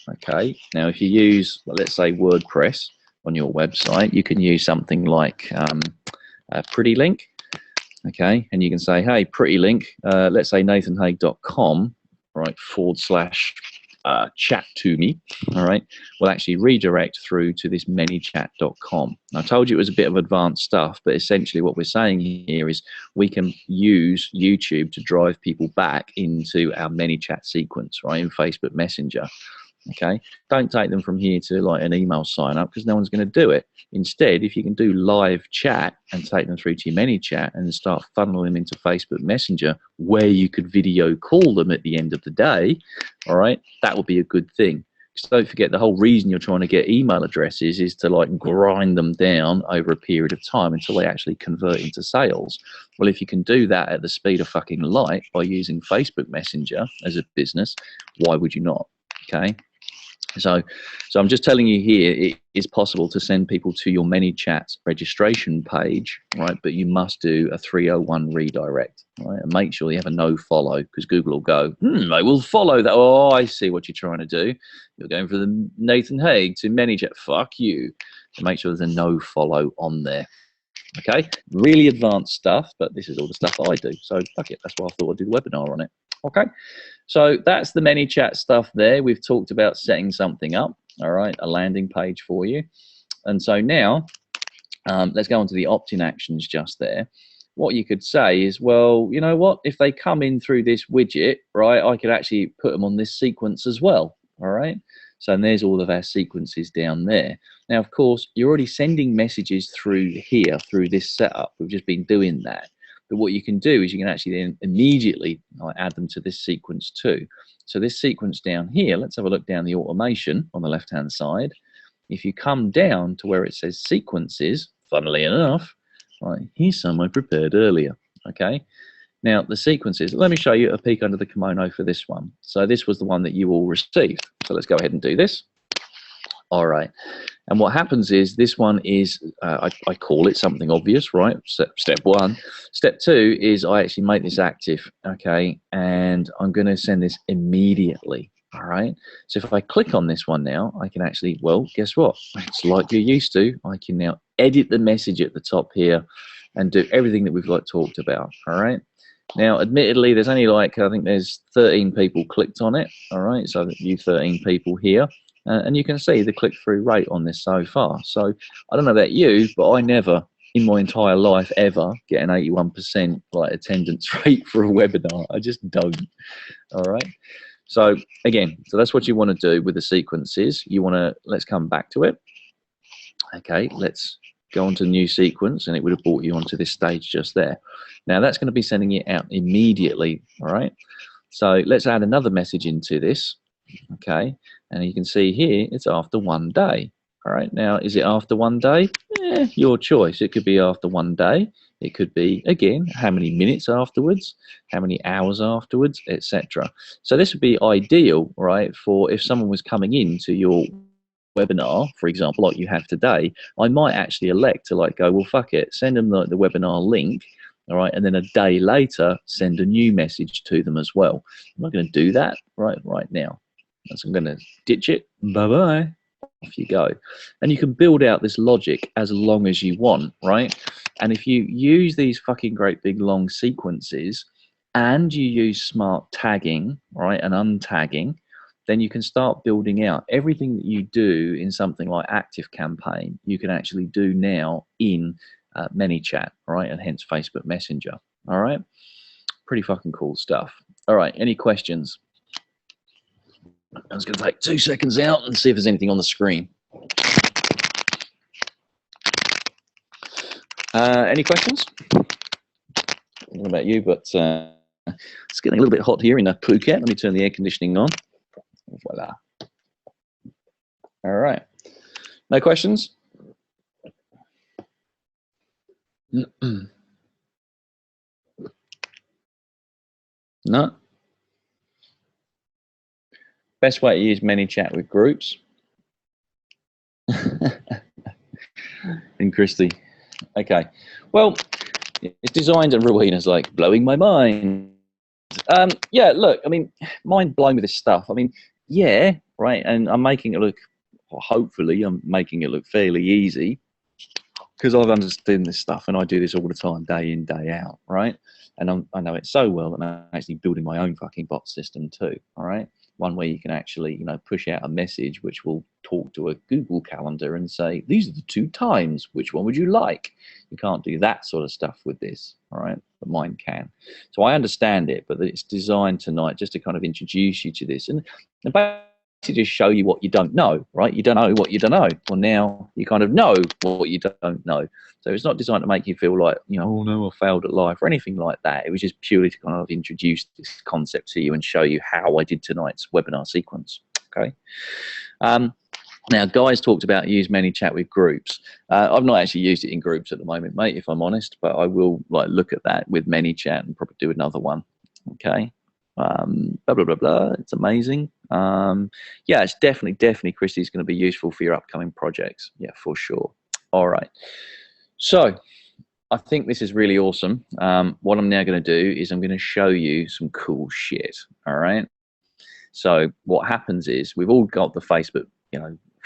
Okay. Now, if you use, let's say, WordPress on your website, you can use something like a Pretty Link. Okay. And you can say, hey, Pretty Link, let's say NathanHague.com. right, / chat to me, all right, will actually redirect through to this ManyChat.com. I told you it was a bit of advanced stuff, but essentially what we're saying here is we can use YouTube to drive people back into our ManyChat sequence, right, in Facebook Messenger. Okay, don't take them from here to like an email sign up, because no one's going to do it. Instead, if you can do live chat and take them through to your ManyChat and start funneling them into Facebook Messenger, where you could video call them at the end of the day, all right, that would be a good thing. Because don't forget, the whole reason you're trying to get email addresses is to like grind them down over a period of time until they actually convert into sales. Well, if you can do that at the speed of fucking light by using Facebook Messenger as a business, why would you not? Okay. So I'm just telling you here, it is possible to send people to your ManyChat registration page, right? But you must do a 301 redirect, right? And make sure you have a no follow, because Google will go, I will follow that. Oh, I see what you're trying to do. You're going for the Nathan Hague to ManyChat. Fuck you. So make sure there's a no follow on there. Okay, really advanced stuff, but this is all the stuff I do. So fuck it, that's why I thought I'd do the webinar on it. Okay, so that's the ManyChat stuff there. We've talked about setting something up, all right, a landing page for you. And so now, let's go on to the opt-in actions just there. What you could say is, well, you know what, if they come in through this widget, right, I could actually put them on this sequence as well, all right? So and there's all of our sequences down there. Now, of course, you're already sending messages through here, through this setup. We've just been doing that. But what you can do is you can actually then immediately add them to this sequence too. So this sequence down here, let's have a look down the automation on the left-hand side. If you come down to where it says sequences, funnily enough, right, here's some I prepared earlier, okay? Now, the sequences, let me show you a peek under the kimono for this one. So this was the one that you all received. So let's go ahead and do this. All right. And what happens is this one is, I call it something obvious, right? Step one. Step two is I actually make this active, okay? And I'm going to send this immediately, all right? So if I click on this one now, I can actually, well, guess what? It's like you're used to. I can now edit the message at the top here and do everything that we've talked about, all right? Now, admittedly, there's only I think there's 13 people clicked on it, all right? So you 13 people here. And you can see the click-through rate on this so far. So I don't know about you, but I never in my entire life ever get an 81% attendance rate for a webinar. I just don't. All right. So again, so that's what you want to do with the sequences. You want to, let's come back to it. Okay, let's go on to new sequence, and it would have brought you onto this stage just there. Now that's going to be sending it out immediately. All right. So let's add another message into this. Okay, and you can see here it's after 1 day. All right, now is it after 1 day? Your choice. It could be after 1 day. It could be, again, how many minutes afterwards, how many hours afterwards, etc. So this would be ideal, right, for if someone was coming into your webinar, for example, like you have today. I might actually elect to go, well, fuck it, send them the webinar link. All right, and then a day later, send a new message to them as well. I'm not going to do that right now. So I'm going to ditch it. Bye-bye. Off you go. And you can build out this logic as long as you want, right? And if you use these fucking great big long sequences and you use smart tagging, right, and untagging, then you can start building out everything that you do in something like ActiveCampaign. You can actually do now in ManyChat, right, and hence Facebook Messenger. All right, pretty fucking cool stuff. All right, any questions? I'm just going to take 2 seconds out and see if there's anything on the screen. Any questions? I don't know about you, but it's getting a little bit hot here in Phuket. Let me turn the air conditioning on. Voila. All right. No questions? No? Best way to use ManyChat with groups. And Christy. Okay. Well, it's designed, and Rowena's blowing my mind. Yeah, look, I mean, mind blown with this stuff. I mean, yeah, right, and I'm making it look, hopefully, I'm making it look fairly easy because I've understood this stuff and I do this all the time, day in, day out, right? And I know it so well that I'm actually building my own fucking bot system too, all right? One where you can actually, push out a message which will talk to a Google Calendar and say, these are the 2 times, which one would you like? You can't do that sort of stuff with this, all right? But mine can. So I understand it, but it's designed tonight just to kind of introduce you to this and basically just show you what you don't know, right? You don't know what you don't know. Well, now you kind of know what you don't know. So it's not designed to make you feel like, oh no, I failed at life or anything like that. It was just purely to kind of introduce this concept to you and show you how I did tonight's webinar sequence, okay? Now, Guy's talked about use ManyChat with groups. I've not actually used it in groups at the moment, mate, if I'm honest, but I will look at that with ManyChat and probably do another one, okay? Blah, blah, blah, blah. It's amazing. Yeah, it's definitely, Christy's going to be useful for your upcoming projects. Yeah, for sure. All right. So I think this is really awesome. What I'm now going to do is I'm going to show you some cool shit. All right. So what happens is we've all got the Facebook,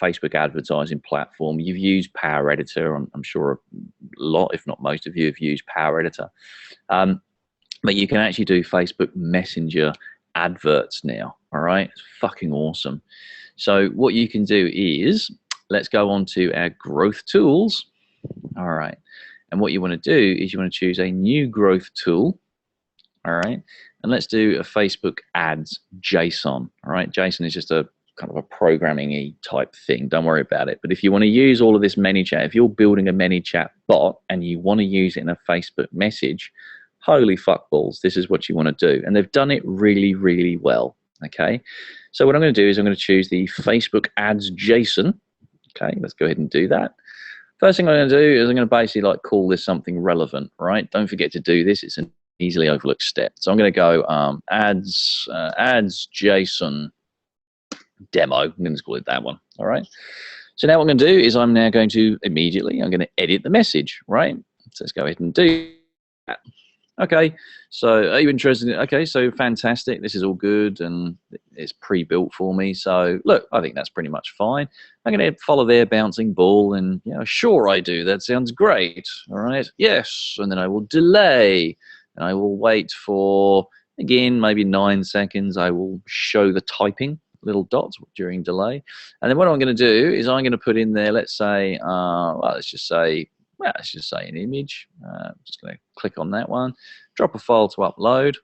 Facebook advertising platform. You've used Power Editor. I'm sure a lot, if not most of you, have used Power Editor. But you can actually do Facebook Messenger adverts now. All right, it's fucking awesome. So what you can do is, let's go on to our growth tools. All right, and what you want to do is you want to choose a new growth tool. All right, and let's do a Facebook ads JSON. All right, JSON is just a kind of a programming-y type thing. Don't worry about it. But if you want to use all of this ManyChat, if you're building a ManyChat bot and you want to use it in a Facebook message, holy fuck balls, this is what you want to do. And they've done it really, really well. Okay, so what I'm going to do is I'm going to choose the Facebook ads JSON. Okay, let's go ahead and do that. First thing I'm going to do is I'm going to basically call this something relevant, right? Don't forget to do this. It's an easily overlooked step. So I'm going to go ads JSON demo. I'm going to call it that one. All right. So now what I'm going to do is I'm now going to immediately, I'm going to edit the message, right? So let's go ahead and do that. Okay, so are you interested in it? Okay, so fantastic. This is all good and it's pre-built for me. So look, I think that's pretty much fine. I'm going to follow their bouncing ball and, you know, sure I do. That sounds great. All right, yes. And then I will delay and I will wait for, again, maybe 9 seconds. I will show the typing little dots during delay. And then what I'm going to do is I'm going to put in there, let's say, well, let's just say an image. I'm just going to click on that one, drop a file to upload.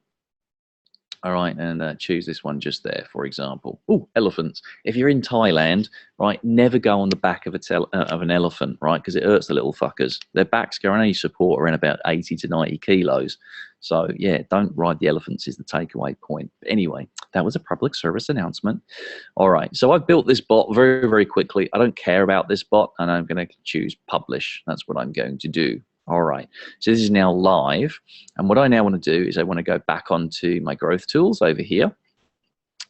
All right, and choose this one just there, for example. Oh, elephants. If you're in Thailand, right, never go on the back of an elephant, right, because it hurts the little fuckers. Their backs can only support around about 80 to 90 kilos. So, yeah, don't ride the elephants is the takeaway point. But anyway, that was a public service announcement. All right, so I've built this bot very, very quickly. I don't care about this bot, and I'm going to choose publish. That's what I'm going to do. All right, so this is now live, and what I now want to do is I want to go back onto my growth tools over here.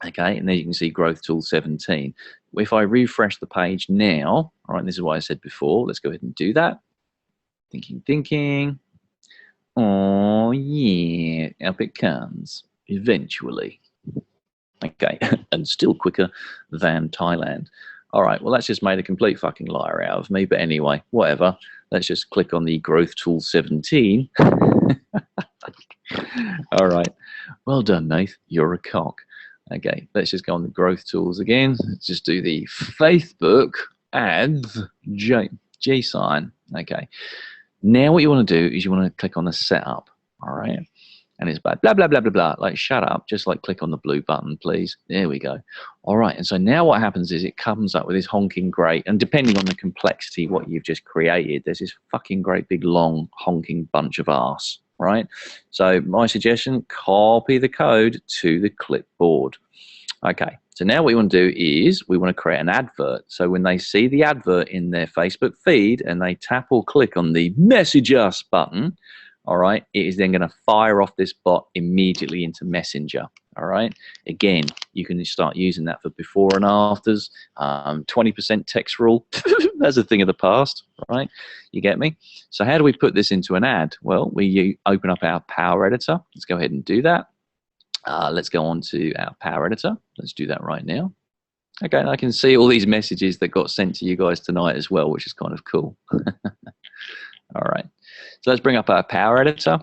Okay, and there you can see growth tool 17. If I refresh the page now, all right, this is what I said before. Let's go ahead and do that. Thinking. Oh yeah, up it comes eventually. Okay, and still quicker than Thailand. All right, well, that's just made a complete fucking liar out of me. But anyway, whatever. Let's just click on the growth tool 17. All right. Well done, Nath. You're a cock. Okay, let's just go on the growth tools again. Let's just do the Facebook ads JSON. Okay. Now what you want to do is you want to click on the setup. All right. And it's blah, blah, blah, blah, blah. Like, shut up. Just like click on the blue button, please. There we go. All right. And so now what happens is it comes up with this honking great. And depending on the complexity, what you've just created, there's this fucking great big long honking bunch of arse, right? So my suggestion, copy the code to the clipboard. Okay. So now what we want to do is we want to create an advert. So when they see the advert in their Facebook feed and they tap or click on the message us button, all right, it is then going to fire off this bot immediately into Messenger. All right, again, you can start using that for before and afters. 20% text rule, that's a thing of the past, right? You get me? So how do we put this into an ad? Well, we open up our Power Editor. Let's go ahead and do that. Let's go on to our Power Editor. Let's do that right now. Okay, and I can see all these messages that got sent to you guys tonight as well, which is kind of cool. All right. So let's bring up our Power Editor.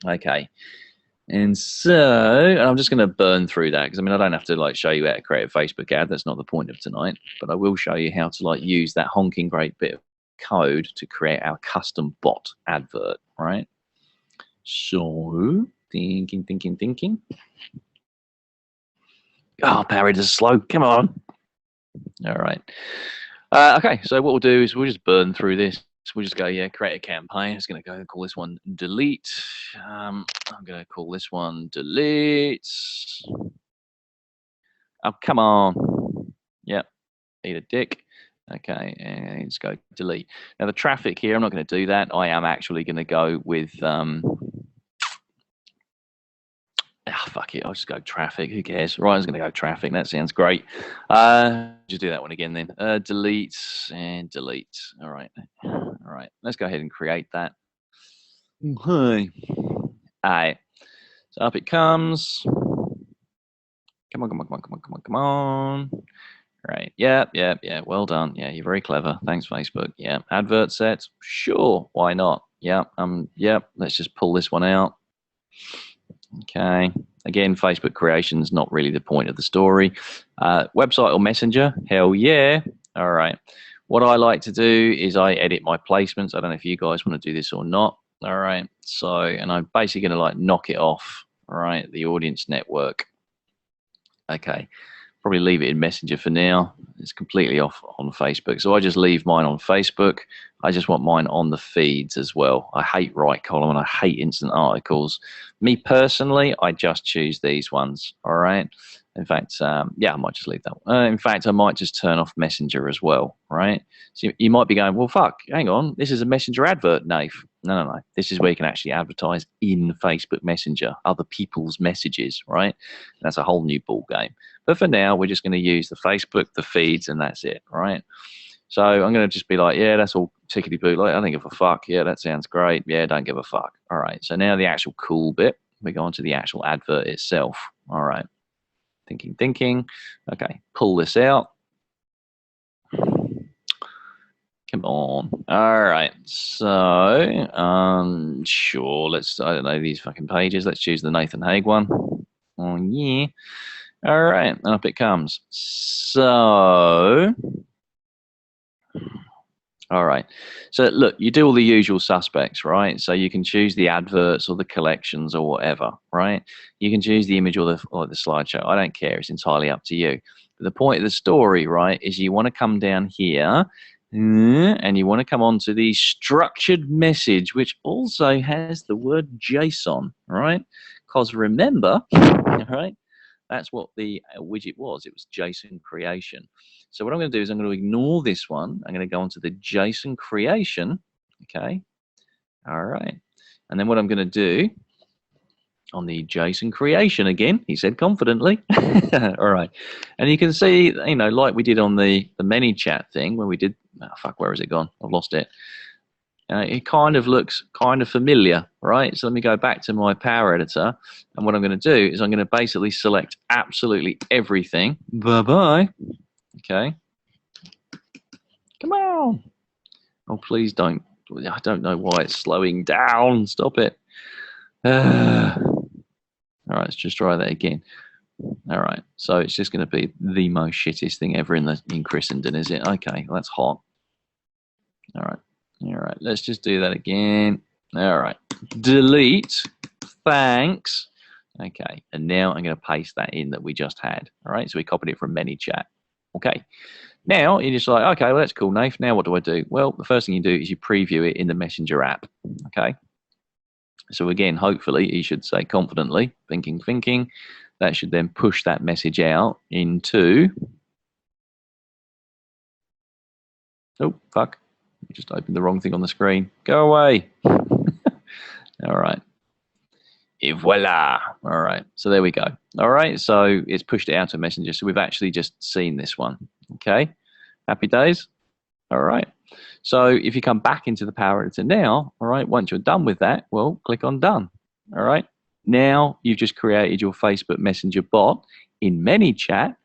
Okay. And so, and I'm just going to burn through that because I mean, I don't have to like show you how to create a Facebook ad. That's not the point of tonight. But I will show you how to like use that honking great bit of code to create our custom bot advert, right? So, thinking. Oh, Power Editor's slow. Come on. All right. Okay, so what we'll do is we'll just burn through this. So we'll just go, yeah, create a campaign. It's going to go call this one delete. I'm going to call this one delete. Oh, come on. Yep, eat a dick. Okay, and let's go delete. Now the traffic here, I'm not going to do that. I am actually going to go with, fuck it, I'll just go traffic. Who cares? Right, I was going to go traffic. That sounds great. Just do that one again then. Delete and delete. All right. All right. Let's go ahead and create that. Okay. All right. So up it comes. Come on. Right. Yeah. Well done. Yeah, you're very clever. Thanks, Facebook. Yeah. Advert sets. Sure. Why not? Yeah. Yep. Let's just pull this one out. Okay. Again, Facebook creation is not really the point of the story. Website or Messenger? Hell yeah. All right. What I like to do is I edit my placements. I don't know if you guys want to do this or not. All right. So, and I'm basically going to like knock it off. All right. The audience network. Okay. Probably leave it in Messenger for now. It's completely off on Facebook. So I just leave mine on Facebook. I just want mine on the feeds as well. I hate right column and I hate instant articles. Me personally, I just choose these ones. All right. In fact, yeah, I might just leave that one. In fact, I might just turn off Messenger as well, right? So you might be going, well, fuck, hang on, this is a Messenger advert, Nath. No, no, no. This is where you can actually advertise in Facebook Messenger, other people's messages, right? And that's a whole new ball game. But for now, we're just going to use the Facebook, the feeds, and that's it, right? So I'm going to just be like, yeah, that's all tickety-boo. Like, I don't give a fuck. Yeah, that sounds great. Yeah, don't give a fuck. All right. So now the actual cool bit, we go on to the actual advert itself. All right. Thinking. Okay, pull this out. Come on. All right. So, sure. I don't know these fucking pages. Let's choose the Nathan Hague one. Oh, yeah. All right. And up it comes. So, all right. So look, you do all the usual suspects, right? So you can choose the adverts or the collections or whatever, right? You can choose the image or the slideshow. I don't care. It's entirely up to you. But the point of the story, right, is you want to come down here and you want to come on to the structured message, which also has the word JSON, right? Because remember, right, that's what the widget was. It was JSON creation. So what I'm going to do is I'm going to ignore this one. I'm going to go onto the JSON creation. Okay. All right. And then what I'm going to do on the JSON creation again, he said confidently. All right. And you can see, you know, like we did on the ManyChat thing when we did, oh, fuck, where has it gone? I've lost it. It kind of looks kind of familiar, right? So let me go back to my Power Editor. And what I'm going to do is I'm going to basically select absolutely everything. Bye-bye. Okay. Come on. Oh, please don't. I don't know why it's slowing down. Stop it. All right, let's just try that again. All right. So it's just going to be the most shittest thing ever in Christendom, is it? Okay, well, that's hot. All right. All right, let's just do that again. All right, delete, thanks. Okay, and now I'm going to paste that in that we just had. All right, so we copied it from ManyChat. Okay, now you're just like, okay, well, that's cool, Nath. Now what do I do? Well, the first thing you do is you preview it in the Messenger app. Okay, so again, hopefully, you should say confidently, thinking. That should then push that message out into. Oh, fuck. Just opened the wrong thing on the screen. Go away. All right. Et voila. All right. So there we go. All right. So it's pushed it out to Messenger. So we've actually just seen this one. Okay. Happy days. All right. So if you come back into the Power Editor now, all right, once you're done with that, well, click on done. All right. Now you've just created your Facebook Messenger bot in ManyChat.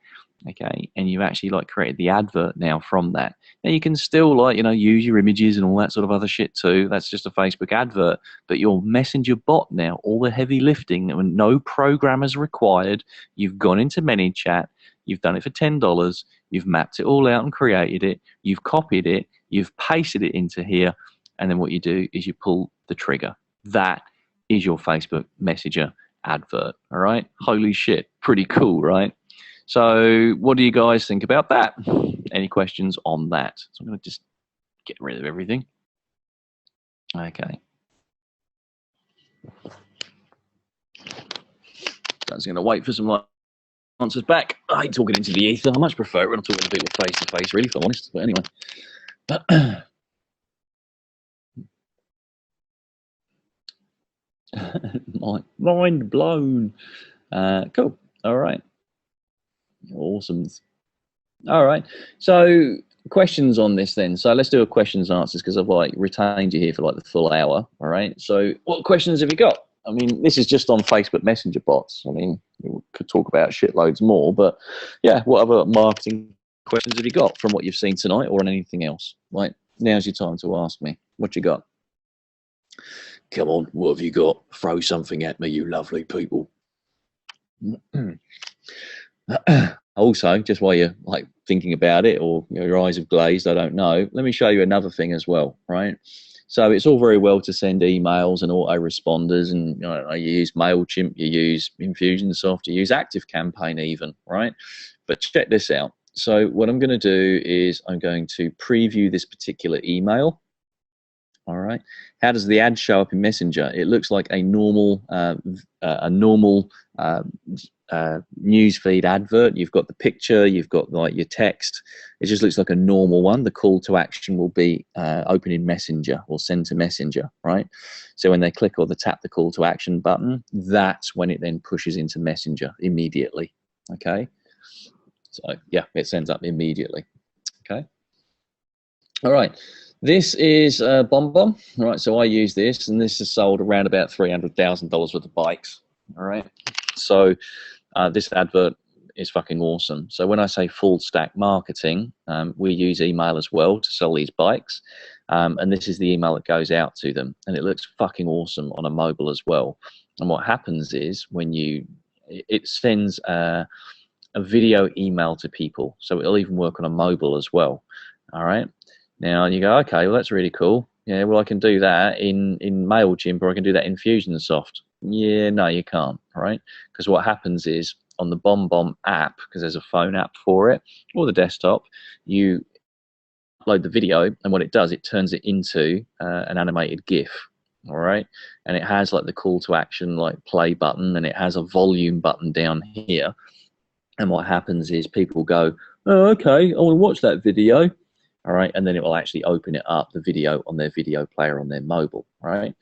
Okay, and you've actually like created the advert now from that. Now you can still like, you know, use your images and all that sort of other shit too. That's just a Facebook advert, but your Messenger bot now, all the heavy lifting, no programmers required. You've gone into ManyChat, you've done it for $10, you've mapped it all out and created it, you've copied it, you've pasted it into here, and then what you do is you pull the trigger. That is your Facebook Messenger advert. All right, holy shit, pretty cool, right? So what do you guys think about that? Any questions on that? So I'm going to just get rid of everything. Okay. So I was going to wait for some answers back. I hate talking into the ether. I much prefer it when I'm talking to people face to face, really, if I'm honest. But anyway. Mind blown. Cool. All right. Awesome. All right. So questions on this then. So let's do a questions and answers because I've like retained you here for like the full hour. All right. So what questions have you got? I mean, this is just on Facebook Messenger bots. I mean, we could talk about shitloads more, but yeah, what other marketing questions have you got from what you've seen tonight or on anything else? Right. Now's your time to ask me. What you got? Come on. What have you got? Throw something at me, you lovely people. Also, just while you're like thinking about it or your eyes have glazed, I don't know, let me show you another thing as well, right? So it's all very well to send emails and autoresponders and you use MailChimp, you use Infusionsoft, you use ActiveCampaign even, right? But check this out. So what I'm going to do is I'm going to preview this particular email. All right. How does the ad show up in Messenger? It looks like a normal newsfeed advert. You've got the picture, you've got like your text. It just looks like a normal one. The call to action will be open in Messenger or send to Messenger, right? So when they click or they tap the call to action button, that's when it then pushes into Messenger immediately. Okay. So yeah, it sends up immediately. Okay. All right. This is BombBomb. All right. So I use this, and this is sold around about $300,000 worth of bikes. All right. So this advert is fucking awesome. So when I say full stack marketing, we use email as well to sell these bikes. And this is the email that goes out to them. And it looks fucking awesome on a mobile as well. And what happens is when it sends a video email to people. So it'll even work on a mobile as well. All right. Now you go, okay, well, that's really cool. Yeah, well, I can do that in MailChimp, or I can do that in Fusionsoft. Yeah, no, you can't, right? Because what happens is on the BombBomb app, because there's a phone app for it, or the desktop, you upload the video, and what it does, it turns it into an animated GIF, all right? And it has like the call to action, like play button, and it has a volume button down here. And what happens is people go, oh, okay, I want to watch that video. All right, and then it will actually open it up, the video on their video player on their mobile, right?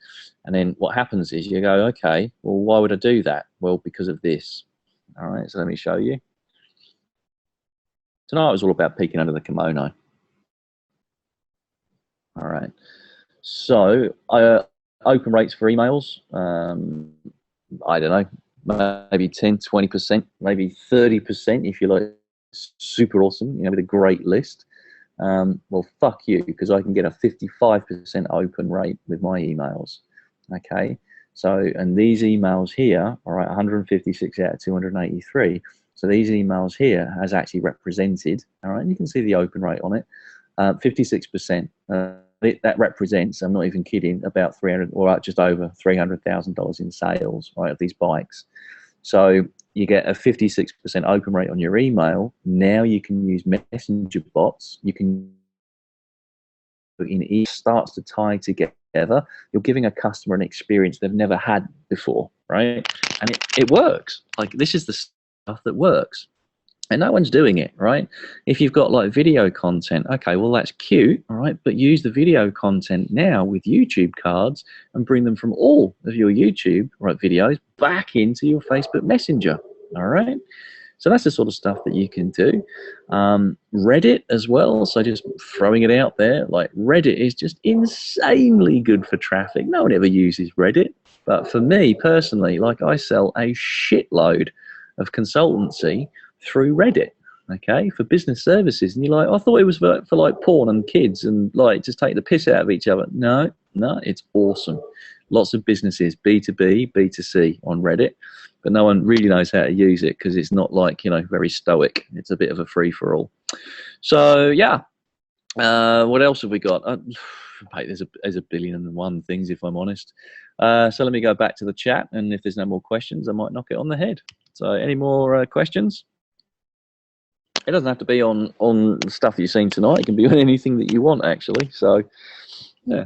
And then what happens is you go, okay, well, why would I do that? Well, because of this. All right, so let me show you. Tonight was all about peeking under the kimono. All right, so open rates for emails, I don't know, maybe 10, 20%, maybe 30% if you're like super awesome, you know, with a great list. Well, fuck you, because I can get a 55% open rate with my emails. Okay, so, and these emails here, all right, 156 out of 283. So these emails here has actually represented, all right, you can see the open rate on it, 56%. That represents, I'm not even kidding, about 300 or just over $300,000 in sales, right, of these bikes. So you get a 56% open rate on your email. Now you can use messenger bots. You can it starts to tie together. You're giving a customer an experience they've never had before, right? And it works. Like, this is the stuff that works. And no one's doing it, right? If you've got like video content, okay, well, that's cute, all right, but use the video content now with YouTube cards and bring them from all of your YouTube, right, videos back into your Facebook Messenger, all right? So that's the sort of stuff that you can do. Reddit as well, so just throwing it out there, like Reddit is just insanely good for traffic. No one ever uses Reddit, but for me personally, like, I sell a shitload of consultancy through Reddit, okay, for business services. And you're like, I thought it was for like porn and kids and like just take the piss out of each other. No, it's awesome. Lots of businesses, B2B, B2C on Reddit, but no one really knows how to use it because it's not like, you know, very stoic. It's a bit of a free-for-all. So yeah, what else have we got? Mate, there's a billion and one things, if I'm honest. So let me go back to the chat, and if there's no more questions, I might knock it on the head. So any more questions? It doesn't have to be on stuff you've seen tonight. It can be on anything that you want, actually. So, yeah.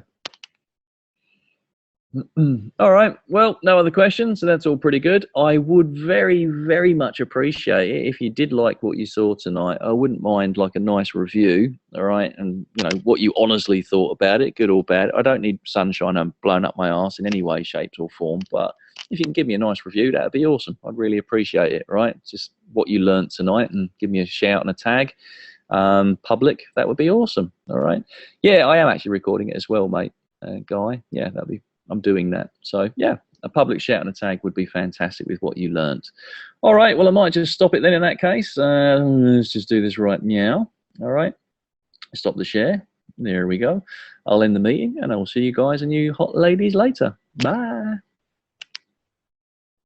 All right. Well, no other questions, so that's all pretty good. I would very, very much appreciate it if you did like what you saw tonight. I wouldn't mind like a nice review, all right, and you know what you honestly thought about it, good or bad. I don't need sunshine and blown up my ass in any way, shape, or form, but if you can give me a nice review, that'd be awesome. I'd really appreciate it, right? Just what you learned tonight, and give me a shout and a tag. Public, that would be awesome. All right. Yeah, I am actually recording it as well, mate. Guy, yeah, that'd be. I'm doing that. So yeah, a public shout and a tag would be fantastic with what you learned. All right, well, I might just stop it then in that case. Let's just do this right now. All right, stop the share. There we go. I'll end the meeting, and I will see you guys and you hot ladies later. Bye.